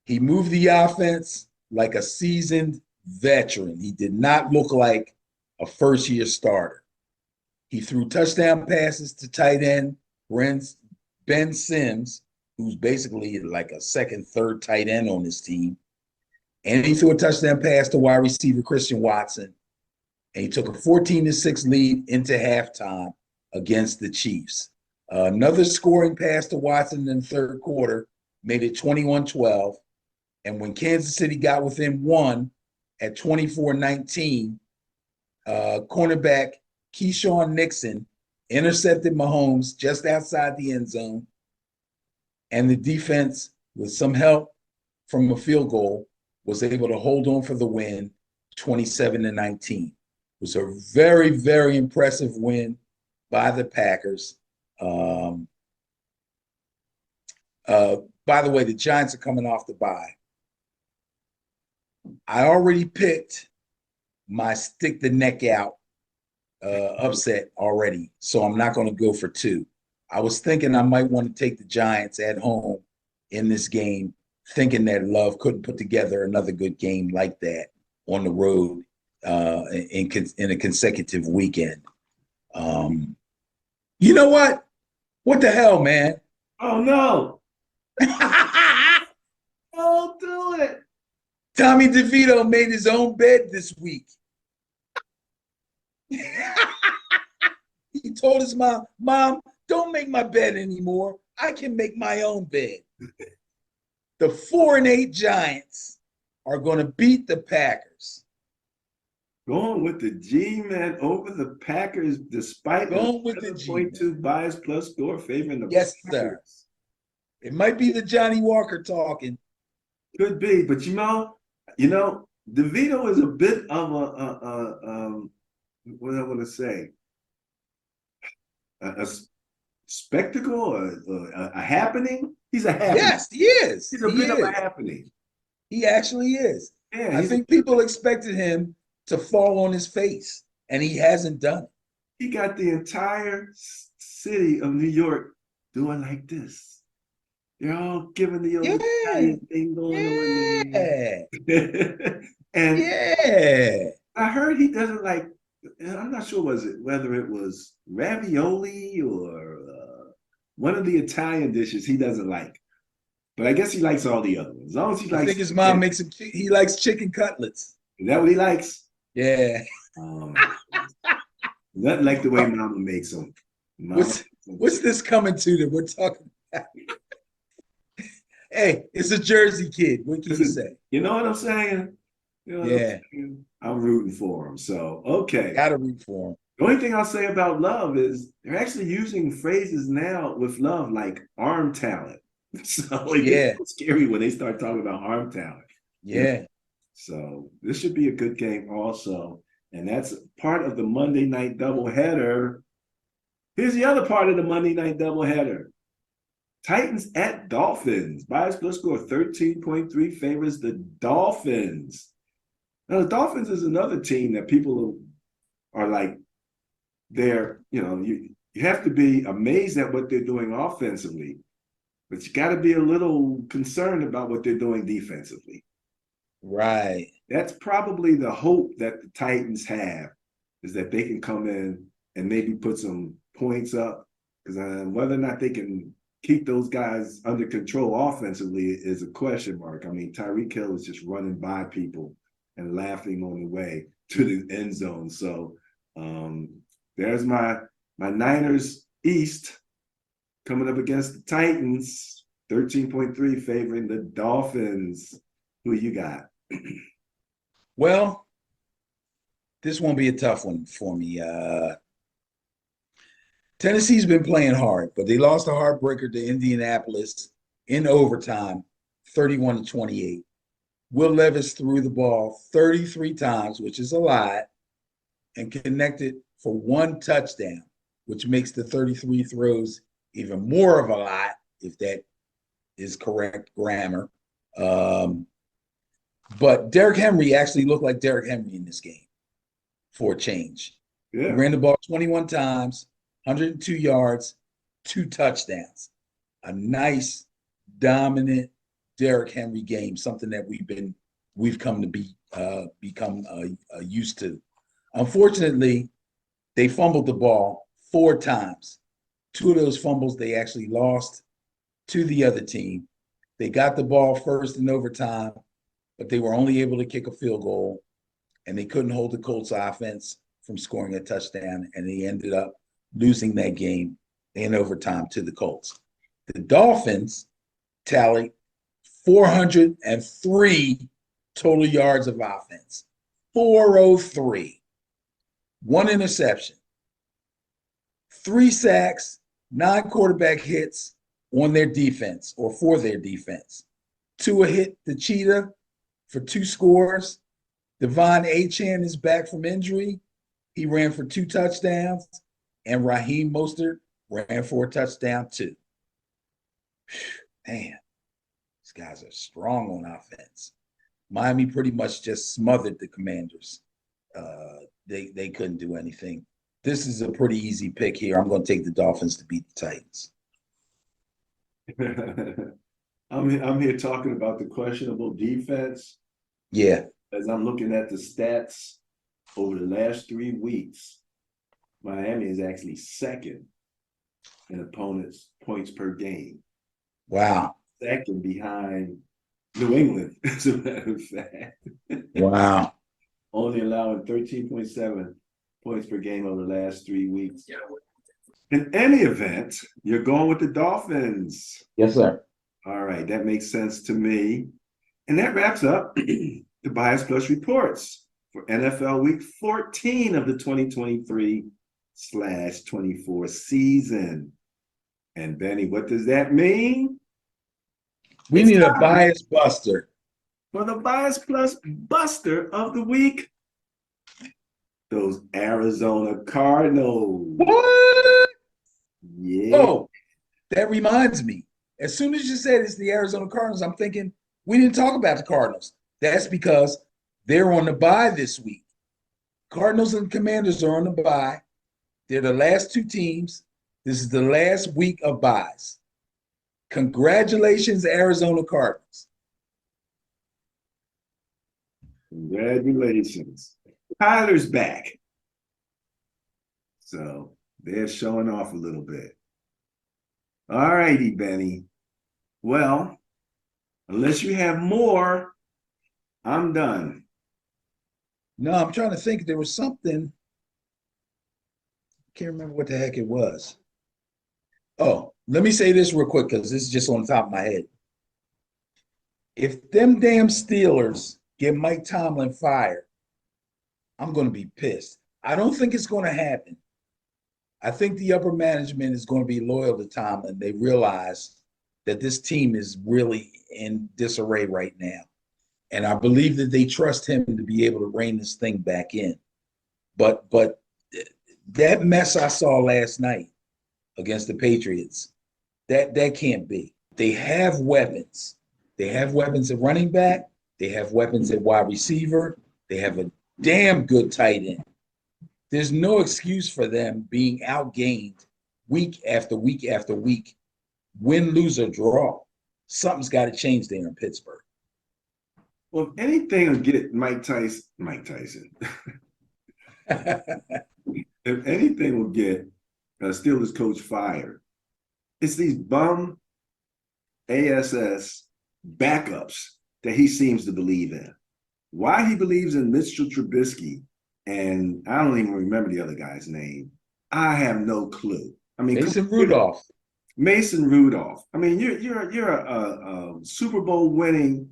He moved the offense like a seasoned veteran. He did not look like a first-year starter. He threw touchdown passes to tight end Ben Sims, who's basically like a second, third tight end on this team. And he threw a touchdown pass to wide receiver Christian Watson. And he took a 14-6 lead into halftime against the Chiefs. Another scoring pass to Watson in the third quarter made it 21-12. And when Kansas City got within one at 24-19, cornerback Keyshawn Nixon intercepted Mahomes just outside the end zone. And the defense, with some help from a field goal, was able to hold on for the win, 27-19. It was a very, very impressive win by the Packers. By the way, the Giants are coming off the bye. I already picked my stick the neck out upset already, so I'm not going to go for two. I was thinking I might want to take the Giants at home in this game, thinking that Love couldn't put together another good game like that on the road in a consecutive weekend. You know what? What the hell, man? Oh no! Don't do it. Tommy DeVito made his own bed this week. He told his mom, don't make my bed anymore. I can make my own bed. The 4-8 Giants are going to beat the Packers. Going with the G-Man over the Packers, despite Going with the G-Man. 7.2 bias plus score favoring the Yes, Packers. sir. It might be the Johnny Walker talking. Could be, but DeVito is a bit of what do I want to say? A spectacle, a happening. He's a happening. Yes, he is. He's a bit of a happening. He actually is. Yeah, I think people expected him to fall on his face, and he hasn't done it. He got the entire city of New York doing like this. They're all giving the old Italian thing going on there. And I heard he doesn't like, I'm not sure whether it was ravioli or one of the Italian dishes he doesn't like. But I guess he likes all the other ones. As long as he likes. I think his mom makes him, he likes chicken cutlets. Is that what he likes? Yeah. Nothing like the way Mama makes them. What's this coming to that we're talking about? Hey, it's a Jersey kid. What can you say? You know what I'm saying? I'm rooting for him. So, okay. Gotta root for him. The only thing I'll say about Love is they're actually using phrases now with Love like arm talent. So it's scary when they start talking about arm talent. Yeah. So this should be a good game also. And that's part of the Monday night doubleheader. Here's the other part of the Monday night doubleheader. Titans at Dolphins. Bias plus score 13.3 favors the Dolphins. Now, the Dolphins is another team that people are like, you have to be amazed at what they're doing offensively, but you got to be a little concerned about what they're doing defensively. Right. That's probably the hope that the Titans have, is that they can come in and maybe put some points up, because whether or not they can keep those guys under control offensively is a question mark. I mean, Tyreek Hill is just running by people and laughing on the way to the end zone. So there's my Niners East coming up against the Titans, 13.3 favoring the Dolphins. Who you got? Well, this won't be a tough one for me. Tennessee's been playing hard, but they lost a heartbreaker to Indianapolis in overtime, 31-28. Will Levis threw the ball 33 times, which is a lot, and connected for one touchdown, which makes the 33 throws even more of a lot, if that is correct grammar. But Derrick Henry actually looked like Derrick Henry in this game for a change. Yeah. He ran the ball 21 times 102 yards, 2 touchdowns. A nice, dominant Derrick Henry game, something that we've come to become used to. Unfortunately, they fumbled the ball 4 times. 2 of those fumbles they actually lost to the other team. They got the ball first in overtime, but they were only able to kick a field goal, and they couldn't hold the Colts offense from scoring a touchdown, and they ended up losing that game in overtime to the Colts. The Dolphins tallied 403 total yards of offense. 403. 1 interception. 3 sacks, 9 quarterback hits on their defense or for their defense. Tua hit the cheetah for 2 scores. Devon Achane is back from injury. He ran for 2 touchdowns. And Raheem Mostert ran for a touchdown too. Man, these guys are strong on offense. Miami pretty much just smothered the Commanders. They couldn't do anything. This is a pretty easy pick here. I'm going to take the Dolphins to beat the Titans. I'm here talking about the questionable defense. Yeah. As I'm looking at the stats over the last 3 weeks, Miami is actually second in opponents' points per game. Wow. Second behind New England, as a matter of fact. Wow. Only allowing 13.7 points per game over the last 3 weeks. In any event, you're going with the Dolphins. Yes, sir. All right, that makes sense to me. And that wraps up the Bias Plus reports for NFL Week 14 of the 2023/24 season. And Benny, what does that mean? We need a bias buster. For the Bias Plus Buster of the Week, those Arizona Cardinals. What? Yeah. Oh, that reminds me. As soon as you said it's the Arizona Cardinals, I'm thinking we didn't talk about the Cardinals. That's because they're on the bye this week. Cardinals and Commanders are on the bye. They're the last 2 teams. This is the last week of byes. Congratulations, Arizona Cardinals. Congratulations. Tyler's back. So they're showing off a little bit. All righty, Benny. Well, unless you have more, I'm done. No, I'm trying to think. There was something. I can't remember what the heck it was. Oh, let me say this real quick because this is just on the top of my head. If them damn Steelers get Mike Tomlin fired, I'm going to be pissed. I don't think it's going to happen. I think the upper management is going to be loyal to Tomlin. They realize that this team is really in disarray right now. And I believe that they trust him to be able to rein this thing back in. But that mess I saw last night against the Patriots, that can't be. They have weapons. They have weapons at running back. They have weapons at wide receiver. They have a damn good tight end. There's no excuse for them being outgained week after week after week, win, lose, or draw. Something's got to change there in Pittsburgh. Well, if anything will get Mike Tyson. If anything will get a Steelers coach fired, it's these bum ASS backups that he seems to believe in. Why he believes in Mitchell Trubisky, and I don't even remember the other guy's name, I have no clue. I mean, Mason Rudolph. Mason Rudolph. I mean, you're a Super Bowl winning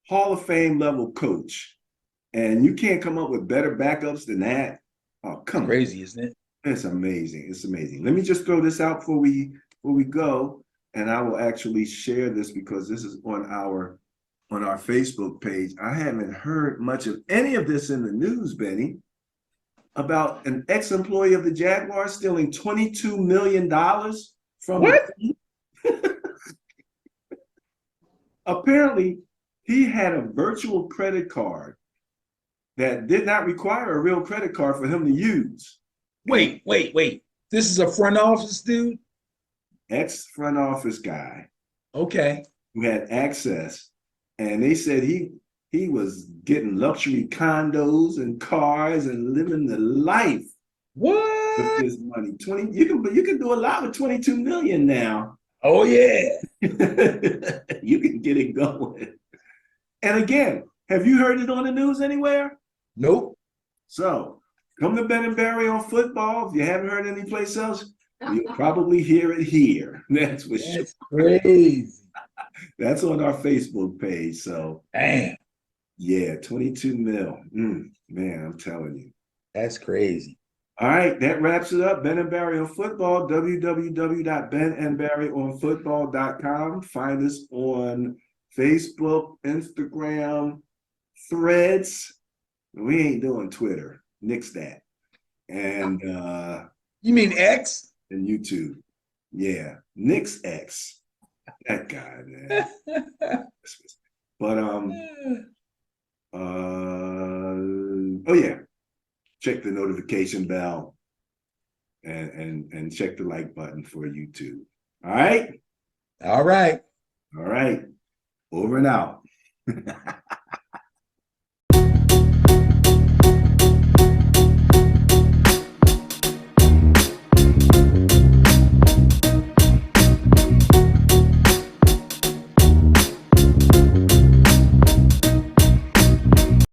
Hall of Fame level coach, and you can't come up with better backups than that. Oh, come on. Crazy, isn't it? It's amazing. It's amazing. Let me just throw this out before we go, and I will actually share this because this is on our Facebook page. I haven't heard much of any of this in the news, Benny, about an ex-employee of the Jaguars stealing $22 million from what? Apparently, he had a virtual credit card that did not require a real credit card for him to use. Wait. This is a front office dude? Ex front office guy Okay. who had access, and they said he was getting luxury condos and cars and living the life with What? this money. 20, you can do a lot with 22 million now. Oh, yeah. You can get it going. And again, have you heard it on the news anywhere? Nope. So come to Ben and Barry on football. If you haven't heard any place else, you'll probably hear it here. That's for sure. That's crazy. That's on our Facebook page. So Damn. yeah, 22 mil. Man, I'm telling you. That's crazy. All right, that wraps it up. Ben and Barry on football, www.benandbarryonfootball.com. Find us on Facebook, Instagram, Threads. We ain't doing Twitter. Nix that. And You mean X? YouTube. Yeah. Nix X. That guy, man. But oh yeah. Check the notification bell and check the like button for YouTube. All right. All right. All right. Over and out.